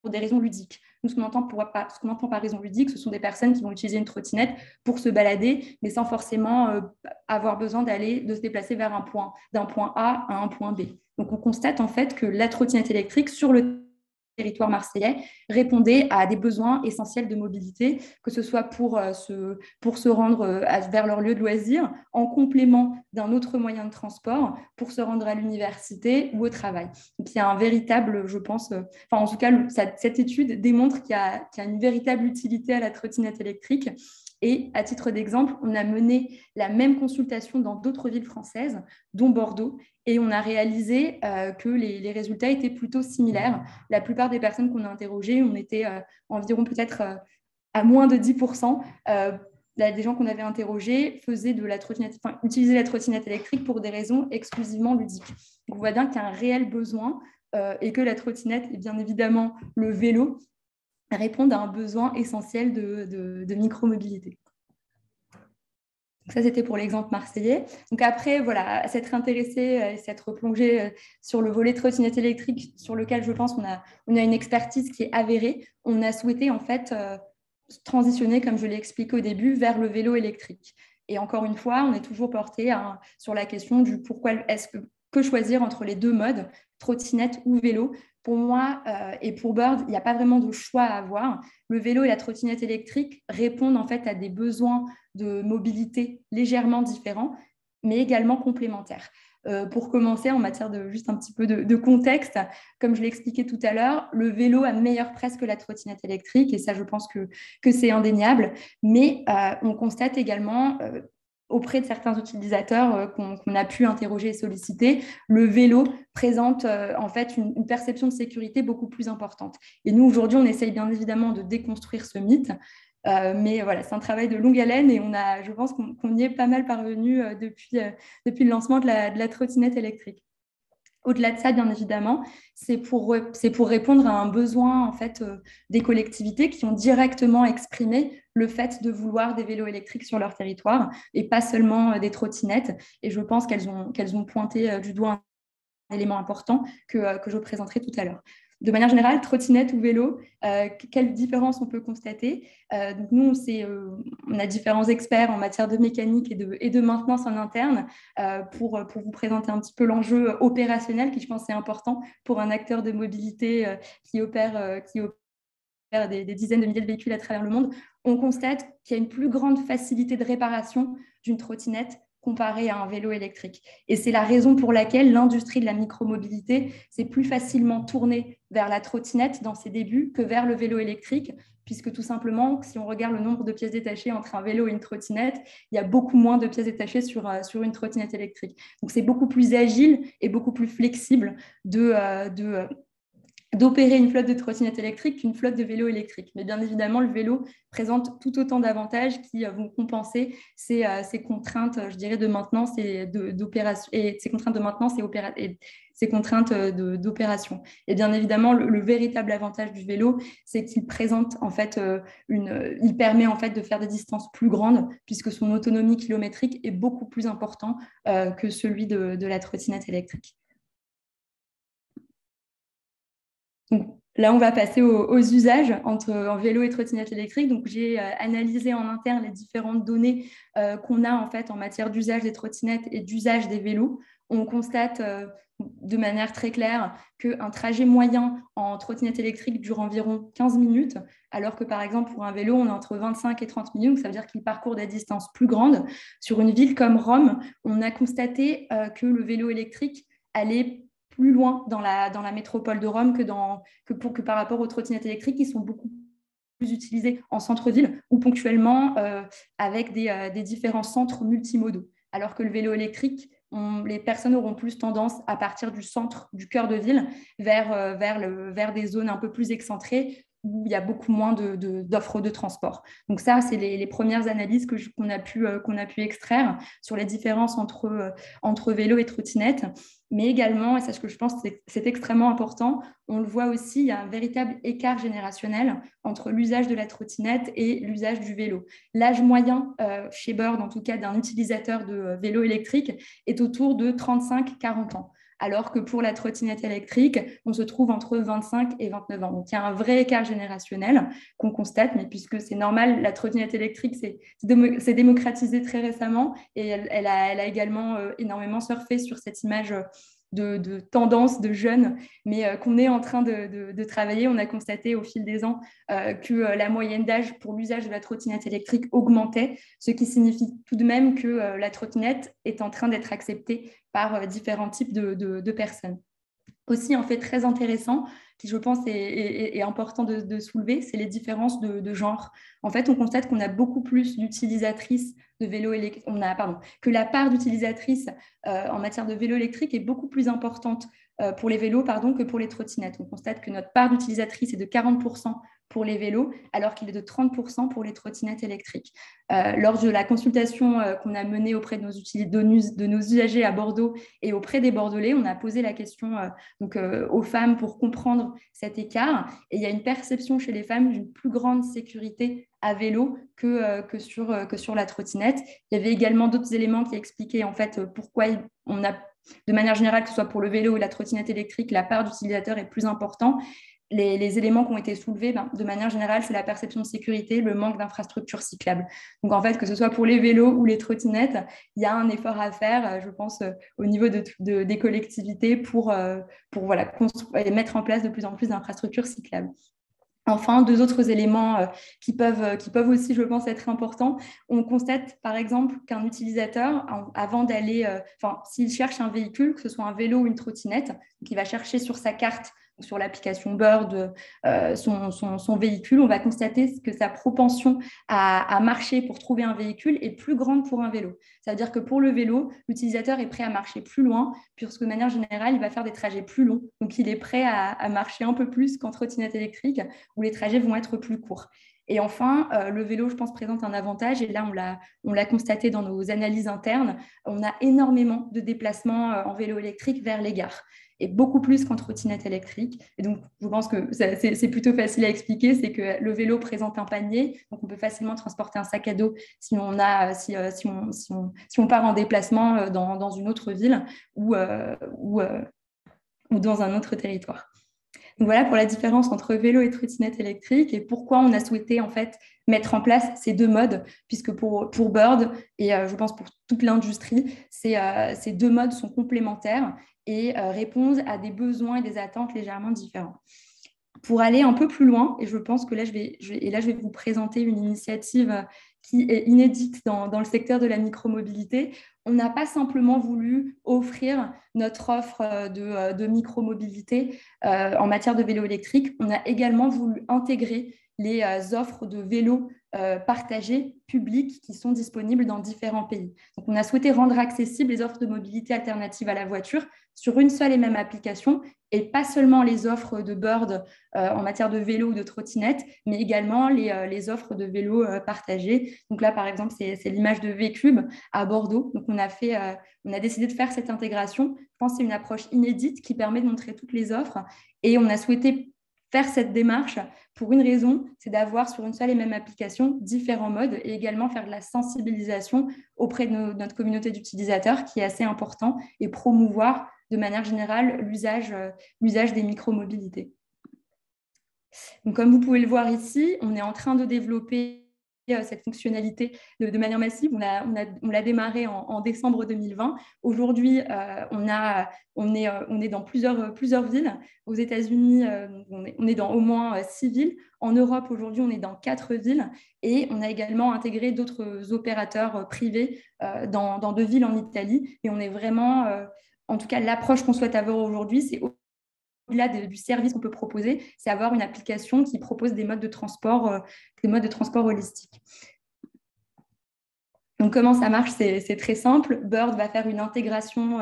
pour des raisons ludiques. Nous, ce qu'on entend par raison ludique, ce sont des personnes qui vont utiliser une trottinette pour se balader, mais sans forcément avoir besoin de se déplacer d'un point A à un point B. Donc, on constate en fait que la trottinette électrique sur le territoire marseillais répondait à des besoins essentiels de mobilité, que ce soit pour se rendre vers leur lieu de loisir, en complément d'un autre moyen de transport, pour se rendre à l'université ou au travail. Donc, il y a un véritable, je pense, en tout cas, cette étude démontre qu'il y a une véritable utilité à la trottinette électrique. Et à titre d'exemple, on a mené la même consultation dans d'autres villes françaises, dont Bordeaux, et on a réalisé que les résultats étaient plutôt similaires. La plupart des personnes qu'on a interrogées, on était environ peut-être à moins de 10%. Des gens qu'on avait interrogés utilisaient la trottinette électrique pour des raisons exclusivement ludiques. Donc, on voit bien qu'il y a un réel besoin et que la trottinette et bien évidemment le vélo répondent à un besoin essentiel de micromobilité. Ça, c'était pour l'exemple marseillais. Donc après, voilà, s'être intéressé et s'être plongé sur le volet trottinette électrique, sur lequel je pense qu'on a une expertise qui est avérée, on a souhaité en fait transitionner, comme je l'ai expliqué au début, vers le vélo électrique. Et encore une fois, on est toujours porté sur la question du pourquoi que choisir entre les deux modes, trottinette ou vélo. Pour moi et pour Bird, il n'y a pas vraiment de choix à avoir. Le vélo et la trottinette électrique répondent en fait à des besoins de mobilité légèrement différents, mais également complémentaires. Pour commencer, en matière de juste un petit peu de contexte, comme je l'ai expliqué tout à l'heure, le vélo a meilleure presse que la trottinette électrique, et ça, je pense que c'est indéniable. Mais on constate également auprès de certains utilisateurs qu'on a pu interroger et solliciter, le vélo présente en fait une perception de sécurité beaucoup plus importante. Et nous, aujourd'hui, on essaye bien évidemment de déconstruire ce mythe. Mais voilà, c'est un travail de longue haleine et je pense qu'on y est pas mal parvenu depuis le lancement de la trottinette électrique. Au-delà de ça, bien évidemment, c'est pour répondre à un besoin en fait, des collectivités qui ont directement exprimé le fait de vouloir des vélos électriques sur leur territoire et pas seulement des trottinettes. Et je pense qu'elles ont pointé du doigt un élément important que je présenterai tout à l'heure. De manière générale, trottinette ou vélo, quelle différence on peut constater? Donc nous, on a différents experts en matière de mécanique et de maintenance en interne pour vous présenter un petit peu l'enjeu opérationnel qui, je pense, est important pour un acteur de mobilité qui opère des dizaines de milliers de véhicules à travers le monde. On constate qu'il y a une plus grande facilité de réparation d'une trottinette comparé à un vélo électrique. Et c'est la raison pour laquelle l'industrie de la micromobilité s'est plus facilement tournée vers la trottinette dans ses débuts que vers le vélo électrique, puisque tout simplement, si on regarde le nombre de pièces détachées entre un vélo et une trottinette, il y a beaucoup moins de pièces détachées sur une trottinette électrique. Donc c'est beaucoup plus agile et beaucoup plus flexible d'opérer une flotte de trottinettes électriques qu'une flotte de vélos électriques. Mais bien évidemment, le vélo présente tout autant d'avantages qui vont compenser ces contraintes, je dirais, de maintenance et d'opération, et ces contraintes de maintenance et ces contraintes d'opération. Et bien évidemment, le véritable avantage du vélo, c'est qu'il présente en fait il permet en fait de faire des distances plus grandes puisque son autonomie kilométrique est beaucoup plus importante que celui de la trottinette électrique. Donc, là, on va passer aux usages en vélo et trottinette électrique. Donc, j'ai analysé en interne les différentes données qu'on a en fait en matière d'usage des trottinettes et d'usage des vélos. On constate de manière très claire qu'un trajet moyen en trottinette électrique dure environ 15 minutes, alors que par exemple pour un vélo, on est entre 25 et 30 minutes. Donc, ça veut dire qu'il parcourt des distances plus grandes. Sur une ville comme Rome, on a constaté que le vélo électrique allait plus loin dans la métropole de Rome que par rapport aux trottinettes électriques qui sont beaucoup plus utilisées en centre-ville ou ponctuellement avec des différents centres multimodaux. Alors que le vélo électrique, les personnes auront plus tendance à partir du centre, du cœur de ville, vers des zones un peu plus excentrées où il y a beaucoup moins d'offres de transport. Donc ça, c'est les premières analyses qu'on a pu extraire sur les différences entre vélo et trottinette. Mais également, et c'est ce que je pense c'est extrêmement important, on le voit aussi, il y a un véritable écart générationnel entre l'usage de la trottinette et l'usage du vélo. L'âge moyen chez Bird, en tout cas d'un utilisateur de vélo électrique, est autour de 35-40 ans. Alors que pour la trottinette électrique, on se trouve entre 25 et 29 ans. Donc, il y a un vrai écart générationnel qu'on constate, mais puisque c'est normal, la trottinette électrique s'est démocratisée très récemment et elle a également énormément surfé sur cette image de tendance de jeunes, mais qu'on est en train de travailler. On a constaté au fil des ans que la moyenne d'âge pour l'usage de la trottinette électrique augmentait, ce qui signifie tout de même que la trottinette est en train d'être acceptée par différents types de personnes. Aussi, un fait très intéressant qui, je pense, est important de soulever, c'est les différences de genre. En fait, on constate qu'on a beaucoup plus d'utilisatrices de vélo électrique, que la part d'utilisatrices en matière de vélo électrique est beaucoup plus importante pour les vélos que pour les trottinettes. On constate que notre part d'utilisatrices est de 40% pour les vélos, alors qu'il est de 30% pour les trottinettes électriques. Lors de la consultation qu'on a menée auprès de nos usagers à Bordeaux et auprès des Bordelais, on a posé la question aux femmes pour comprendre cet écart. Et il y a une perception chez les femmes d'une plus grande sécurité à vélo que sur la trottinette. Il y avait également d'autres éléments qui expliquaient en fait pourquoi on a, de manière générale, que ce soit pour le vélo ou la trottinette électrique, la part d'utilisateurs est plus importante. Les éléments qui ont été soulevés, de manière générale, c'est la perception de sécurité, le manque d'infrastructures cyclables. Donc, en fait, que ce soit pour les vélos ou les trottinettes, il y a un effort à faire, je pense, au niveau des collectivités pour mettre en place de plus en plus d'infrastructures cyclables. Enfin, deux autres éléments qui peuvent aussi, je pense, être importants. On constate, par exemple, qu'un utilisateur, avant d'aller, s'il cherche un véhicule, que ce soit un vélo ou une trottinette, il va chercher sur sa carte, sur l'application Bird, son véhicule, on va constater que sa propension à marcher pour trouver un véhicule est plus grande pour un vélo. Ça veut dire que pour le vélo, l'utilisateur est prêt à marcher plus loin, puisque de manière générale, il va faire des trajets plus longs. Donc, il est prêt à marcher un peu plus qu'en trottinette électrique, où les trajets vont être plus courts. Et enfin, le vélo, je pense, présente un avantage, et là, on l'a constaté dans nos analyses internes, on a énormément de déplacements en vélo électrique vers les gares, et beaucoup plus qu'en trottinette électrique. Et donc, je pense que c'est plutôt facile à expliquer, c'est que le vélo présente un panier, donc on peut facilement transporter un sac à dos si on part en déplacement dans une autre ville ou dans un autre territoire. Donc voilà pour la différence entre vélo et trottinette électrique et pourquoi on a souhaité en fait mettre en place ces deux modes, puisque pour Bird et je pense pour toute l'industrie, ces deux modes sont complémentaires et répondent à des besoins et des attentes légèrement différents. Pour aller un peu plus loin, et je pense que là, je vais vous présenter une initiative qui est inédite dans le secteur de la micromobilité. On n'a pas simplement voulu offrir notre offre de micromobilité en matière de vélo électrique, on a également voulu intégrer les offres de vélos partagés publics qui sont disponibles dans différents pays. Donc, on a souhaité rendre accessibles les offres de mobilité alternatives à la voiture sur une seule et même application, et pas seulement les offres de Bird en matière de vélo ou de trottinette, mais également les offres de vélos partagés. Donc là, par exemple, c'est l'image de V-Cube à Bordeaux. Donc, on a décidé de faire cette intégration. Je pense que c'est une approche inédite qui permet de montrer toutes les offres, et on a souhaité faire cette démarche pour une raison, c'est d'avoir sur une seule et même application différents modes, et également faire de la sensibilisation auprès de notre communauté d'utilisateurs qui est assez important, et promouvoir de manière générale l'usage des micromobilités. Donc, comme vous pouvez le voir ici, on est en train de développer cette fonctionnalité de manière massive. On l'a démarré en décembre 2020. Aujourd'hui, on est dans plusieurs villes. Aux États-Unis, on est dans au moins 6 villes. En Europe, aujourd'hui, on est dans 4 villes. Et on a également intégré d'autres opérateurs privés dans 2 villes en Italie. Et on est vraiment, en tout cas, l'approche qu'on souhaite avoir aujourd'hui, c'est au-delà du service qu'on peut proposer, c'est avoir une application qui propose des modes de transport holistiques. Donc, comment ça marche? C'est très simple. Bird va faire une intégration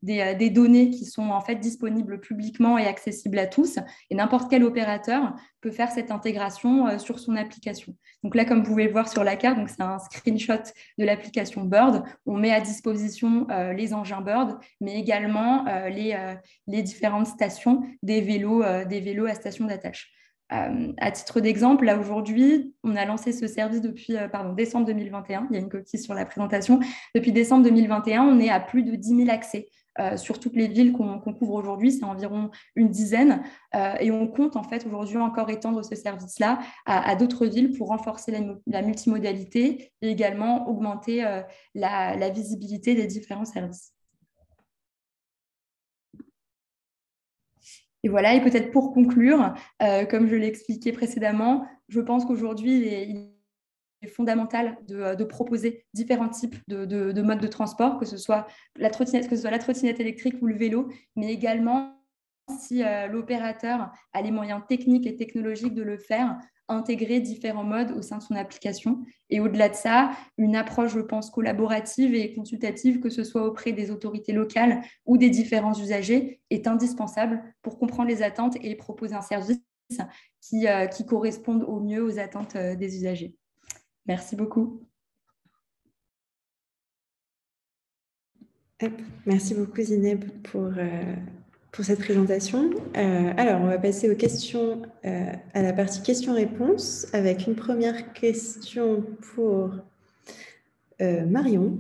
des données qui sont en fait disponibles publiquement et accessibles à tous. Et n'importe quel opérateur peut faire cette intégration sur son application. Donc là, comme vous pouvez le voir sur la carte, c'est un screenshot de l'application Bird. On met à disposition les engins Bird, mais également les différentes stations des vélos à station d'attache. À titre d'exemple, là aujourd'hui, on a lancé ce service depuis décembre 2021. Il y a une copie sur la présentation. Depuis décembre 2021, on est à plus de 10 000 accès sur toutes les villes qu'on couvre aujourd'hui. C'est environ une dizaine. Et on compte en fait aujourd'hui encore étendre ce service-là à d'autres villes pour renforcer la multimodalité et également augmenter la visibilité des différents services. Et voilà, et peut-être pour conclure, comme je l'ai expliqué précédemment, je pense qu'aujourd'hui, il est fondamental de proposer différents types de modes de transport, que ce soit la trottinette électrique ou le vélo, mais également, si l'opérateur a les moyens techniques et technologiques de le faire, intégrer différents modes au sein de son application. Et au-delà de ça, une approche, je pense, collaborative et consultative, que ce soit auprès des autorités locales ou des différents usagers, est indispensable pour comprendre les attentes et proposer un service qui corresponde au mieux aux attentes des usagers. Merci beaucoup. Merci beaucoup Zineb pour cette présentation. Alors, on va passer aux questions, à la partie questions-réponses, avec une première question pour Marion.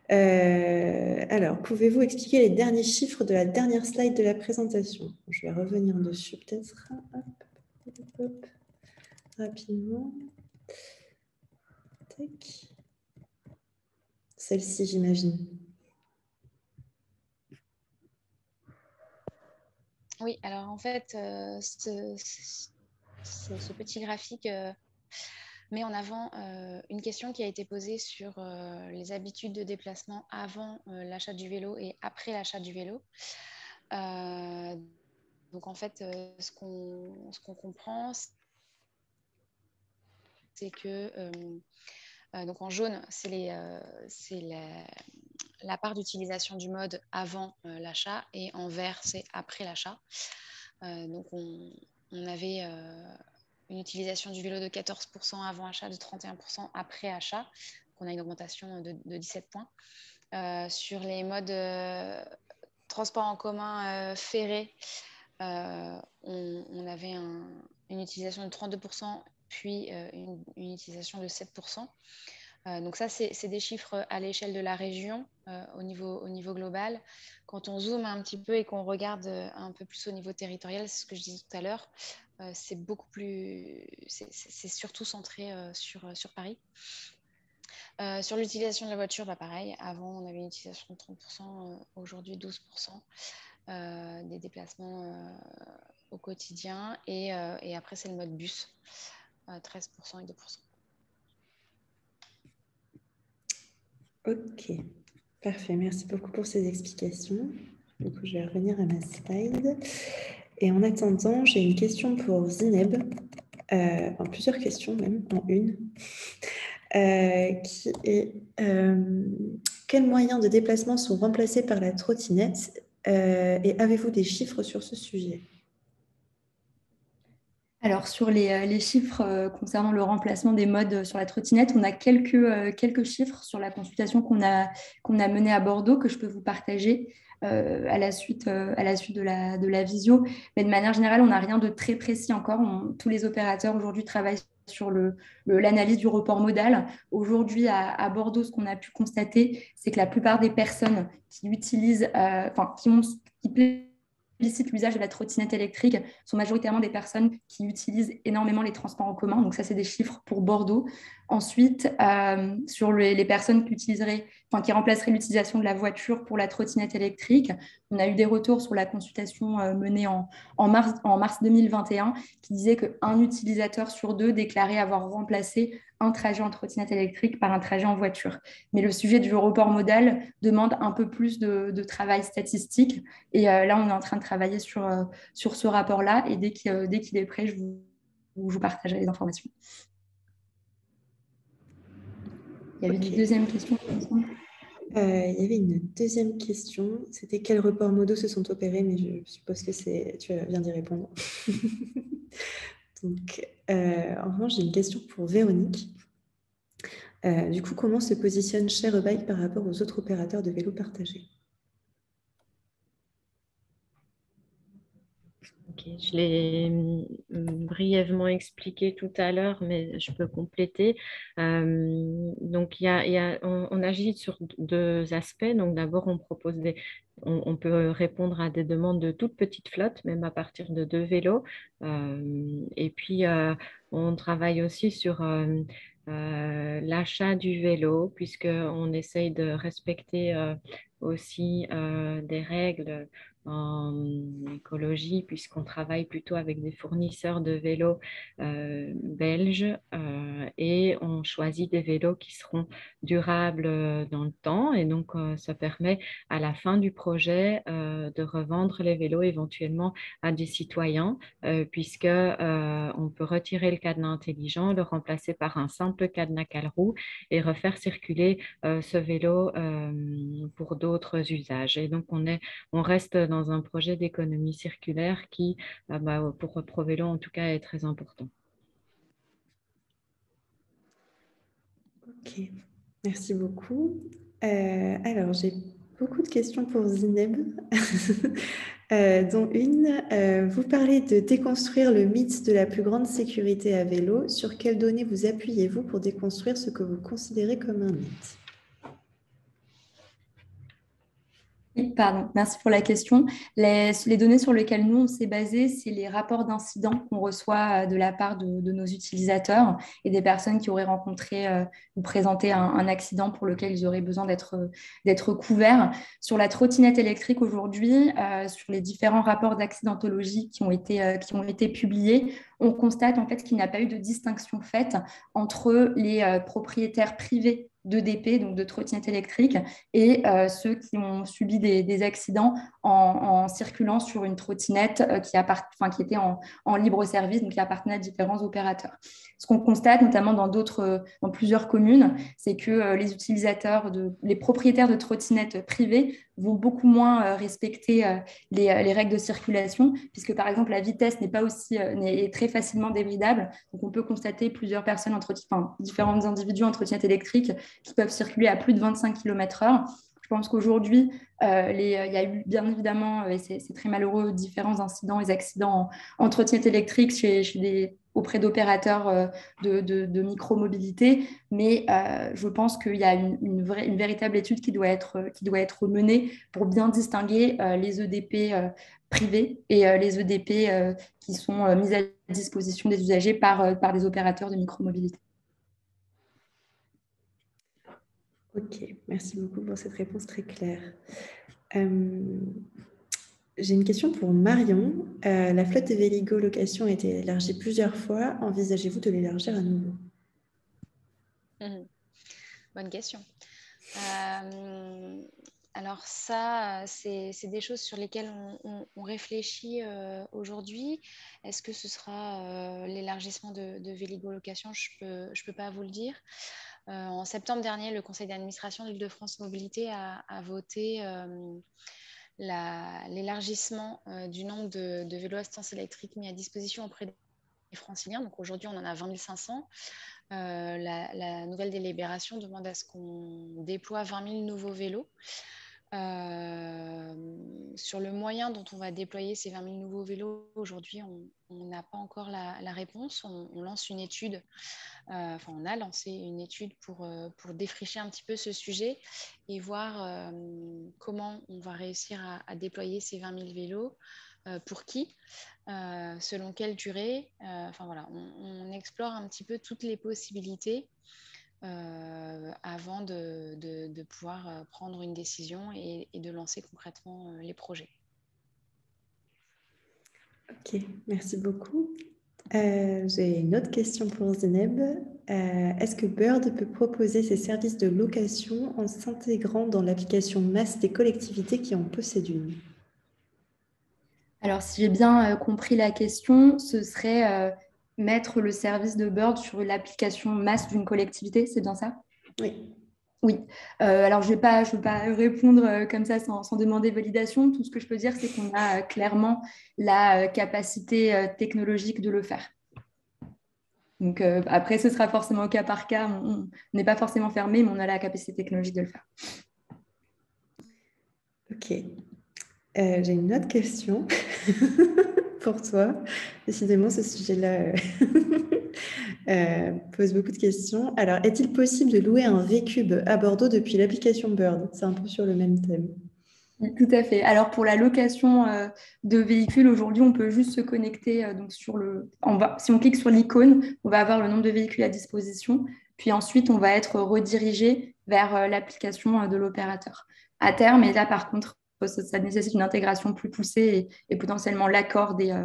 Alors, pouvez-vous expliquer les derniers chiffres de la dernière slide de la présentation? Je vais revenir dessus peut-être rapidement. Tac. Celle-ci, j'imagine. Oui, alors en fait, ce petit graphique met en avant une question qui a été posée sur les habitudes de déplacement avant l'achat du vélo et après l'achat du vélo. Donc, en fait, ce qu'on comprend, c'est que, donc en jaune, c'est la part d'utilisation du mode avant l'achat, et en vert, c'est après l'achat. Donc, on avait une utilisation du vélo de 14% avant achat, de 31% après achat. Donc, on a une augmentation de 17 points. Sur les modes transport en commun ferré, on avait une utilisation de 32%, puis une utilisation de 7%. Donc ça, c'est des chiffres à l'échelle de la région, au niveau global. Quand on zoome un petit peu et qu'on regarde un peu plus au niveau territorial, c'est ce que je disais tout à l'heure, c'est beaucoup plus, c'est surtout centré sur Paris. Sur l'utilisation de la voiture, pareil. Avant, on avait une utilisation de 30%, aujourd'hui 12% des déplacements au quotidien. Et après, c'est le mode bus, 13% et 2%. Ok, parfait. Merci beaucoup pour ces explications. Du coup, je vais revenir à ma slide. Et en attendant, j'ai une question pour Zineb, plusieurs questions même, en une, qui est quels moyens de déplacement sont remplacés par la trottinette et avez-vous des chiffres sur ce sujet? Alors, sur les chiffres concernant le remplacement des modes sur la trottinette, on a quelques chiffres sur la consultation qu'on a menée à Bordeaux que je peux vous partager à la suite de la visio. Mais de manière générale, on n'a rien de très précis encore. Tous les opérateurs aujourd'hui travaillent sur l'analyse du report modal. Aujourd'hui, à Bordeaux, ce qu'on a pu constater, c'est que la plupart des personnes qui utilisent, qui plébiscitent l'usage de la trottinette électrique sont majoritairement des personnes qui utilisent énormément les transports en commun. Donc ça, c'est des chiffres pour Bordeaux. Ensuite, sur les personnes qui remplaceraient l'utilisation de la voiture pour la trottinette électrique, on a eu des retours sur la consultation menée en mars 2021 qui disait qu'un utilisateur sur deux déclarait avoir remplacé un trajet en trottinette électrique par un trajet en voiture. Mais le sujet du report modal demande un peu plus de travail statistique. Et là, on est en train de travailler sur ce rapport-là. Et dès qu'il est prêt, je vous partagerai les informations. Il y avait une deuxième question, il me semble. Il y avait une deuxième question. C'était quels reports modaux se sont opérés, mais je suppose que tu viens d'y répondre. Donc, en revanche, j'ai une question pour Véronique. Du coup, comment se positionne Sharebike par rapport aux autres opérateurs de vélos partagés? Ok, je l'ai brièvement expliqué tout à l'heure, mais je peux compléter. Donc, on agit sur deux aspects. Donc, d'abord, on peut répondre à des demandes de toutes petites flottes, même à partir de 2 vélos. Et puis, on travaille aussi sur l'achat du vélo, puisqu'on essaye de respecter aussi des règles en écologie, puisqu'on travaille plutôt avec des fournisseurs de vélos belges et on choisit des vélos qui seront durables dans le temps. Et donc, ça permet à la fin du projet de revendre les vélos éventuellement à des citoyens, puisque on peut retirer le cadenas intelligent, le remplacer par un simple cadenas cale-roue et refaire circuler ce vélo pour d'autres usages. Et donc, on reste dans un projet d'économie circulaire qui, pour ProVélo en tout cas, est très important. Ok, merci beaucoup. Alors, j'ai beaucoup de questions pour Zineb, dont une. Vous parlez de déconstruire le mythe de la plus grande sécurité à vélo. Sur quelles données vous appuyez-vous pour déconstruire ce que vous considérez comme un mythe? Oui, pardon, merci pour la question. Les données sur lesquelles nous, on s'est basé, c'est les rapports d'incidents qu'on reçoit de la part de nos utilisateurs et des personnes qui auraient rencontré ou présenté un accident pour lequel ils auraient besoin d'être couverts. Sur la trottinette électrique aujourd'hui, sur les différents rapports d'accidentologie qui ont été publiés, on constate en fait qu'il n'y a pas eu de distinction faite entre les propriétaires privés d'EDP, donc de trottinettes électriques, et ceux qui ont subi des accidents en circulant sur une trottinette qui était en libre service, donc qui appartenait à différents opérateurs. Ce qu'on constate, notamment dans plusieurs communes, c'est que les propriétaires de trottinettes privées vont beaucoup moins respecter les règles de circulation, puisque par exemple la vitesse n'est très facilement débridable. Donc on peut constater plusieurs personnes, différents individus en trottinette électrique qui peuvent circuler à plus de 25 km/h. Je pense qu'aujourd'hui, il y a eu bien évidemment, et c'est très malheureux, différents incidents et accidents en trottinette électrique auprès d'opérateurs de micromobilité, mais je pense qu'il y a une véritable étude qui doit être menée pour bien distinguer les EDP privés et les EDP qui sont mis à disposition des usagers par des opérateurs de micromobilité. Ok, merci beaucoup pour cette réponse très claire. J'ai une question pour Marion. La flotte de Véligo Location a été élargie plusieurs fois. Envisagez-vous de l'élargir à nouveau? Bonne question. Alors ça, c'est des choses sur lesquelles on réfléchit aujourd'hui. Est-ce que ce sera l'élargissement de Véligo Location? Je peux pas vous le dire. En septembre dernier, le conseil d'administration d'Île-de-France Mobilité a voté l'élargissement du nombre de vélos assistance électrique mis à disposition auprès des franciliens. Donc aujourd'hui, on en a 20 500. La nouvelle délibération demande à ce qu'on déploie 20 000 nouveaux vélos. Sur le moyen dont on va déployer ces 20 000 nouveaux vélos, aujourd'hui, on n'a pas encore la réponse. On lance une étude, on a lancé une étude pour défricher un petit peu ce sujet et voir comment on va réussir à déployer ces 20 000 vélos, pour qui, selon quelle durée. On explore un petit peu toutes les possibilités avant de pouvoir prendre une décision et de lancer concrètement les projets. Ok, merci beaucoup. J'ai une autre question pour Zineb. Est-ce que Bird peut proposer ses services de location en s'intégrant dans l'application MaaS des collectivités qui en possèdent une? Alors, si j'ai bien compris la question, ce serait mettre le service de Bird sur l'application MaaS d'une collectivité, c'est bien ça? Oui. Oui. Alors, je vais pas répondre comme ça sans demander validation. Tout ce que je peux dire, c'est qu'on a clairement la capacité technologique de le faire. Donc, après, ce sera forcément au cas par cas. On n'est pas forcément fermé, mais on a la capacité technologique de le faire. Ok. J'ai une autre question pour toi. Décidément, ce sujet-là pose beaucoup de questions. Alors, est-il possible de louer un V-Cube à Bordeaux depuis l'application Bird? C'est un peu sur le même thème. Tout à fait. Alors, pour la location de véhicules, aujourd'hui, on peut juste se connecter si on clique sur l'icône, on va avoir le nombre de véhicules à disposition. Puis ensuite, on va être redirigé vers l'application de l'opérateur. À terme, et là, par contre, ça nécessite une intégration plus poussée et potentiellement l'accord des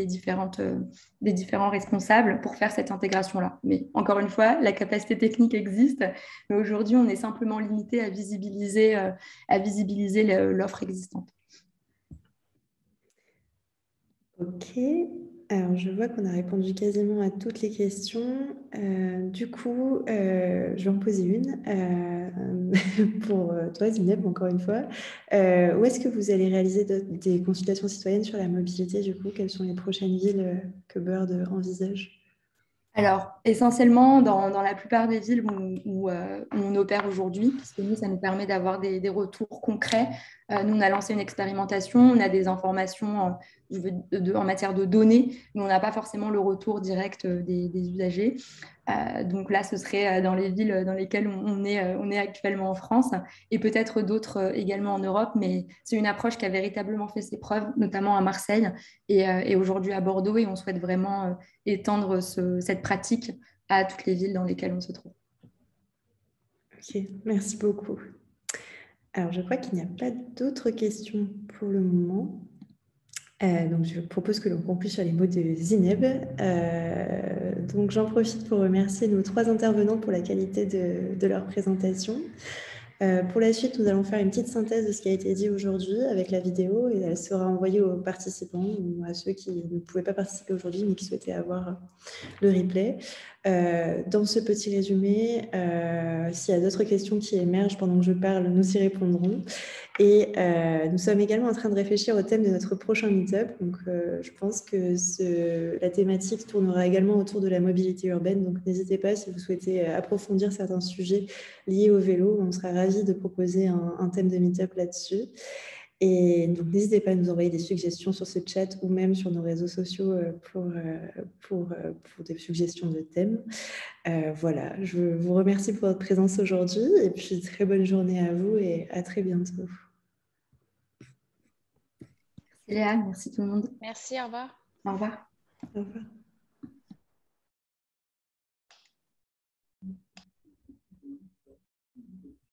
différents responsables pour faire cette intégration-là. Mais encore une fois, la capacité technique existe, mais aujourd'hui, on est simplement limité à visibiliser l'offre existante. Ok, alors je vois qu'on a répondu quasiment à toutes les questions. Du coup, je vais en poser une pour toi, Zineb, encore une fois. Où est-ce que vous allez réaliser des consultations citoyennes sur la mobilité, du coup? Quelles sont les prochaines villes que Bird envisage? Alors, essentiellement, dans la plupart des villes où on opère aujourd'hui, parce que nous, ça nous permet d'avoir des retours concrets Nous, on a lancé une expérimentation, on a des informations en matière de données, mais on n'a pas forcément le retour direct des usagers. Donc là, ce serait dans les villes dans lesquelles on est actuellement en France et peut-être d'autres également en Europe, mais c'est une approche qui a véritablement fait ses preuves, notamment à Marseille et aujourd'hui à Bordeaux, et on souhaite vraiment étendre cette pratique à toutes les villes dans lesquelles on se trouve. Ok, merci beaucoup. Alors, je crois qu'il n'y a pas d'autres questions pour le moment. Donc, je propose que l'on conclue sur les mots de Zineb. Donc, j'en profite pour remercier nos 3 intervenants pour la qualité de leur présentation. Pour la suite, nous allons faire une petite synthèse de ce qui a été dit aujourd'hui avec la vidéo et elle sera envoyée aux participants ou à ceux qui ne pouvaient pas participer aujourd'hui mais qui souhaitaient avoir le replay. Dans ce petit résumé, s'il y a d'autres questions qui émergent pendant que je parle, nous y répondrons. Et nous sommes également en train de réfléchir au thème de notre prochain meet-up. Donc, je pense que la thématique tournera également autour de la mobilité urbaine. Donc, n'hésitez pas si vous souhaitez approfondir certains sujets liés au vélo. On sera ravis de proposer un thème de meet-up là-dessus. Et donc, n'hésitez pas à nous envoyer des suggestions sur ce chat ou même sur nos réseaux sociaux pour des suggestions de thèmes. Voilà, je vous remercie pour votre présence aujourd'hui et puis très bonne journée à vous et à très bientôt. Léa, merci tout le monde. Merci, au revoir. Au revoir. Au revoir.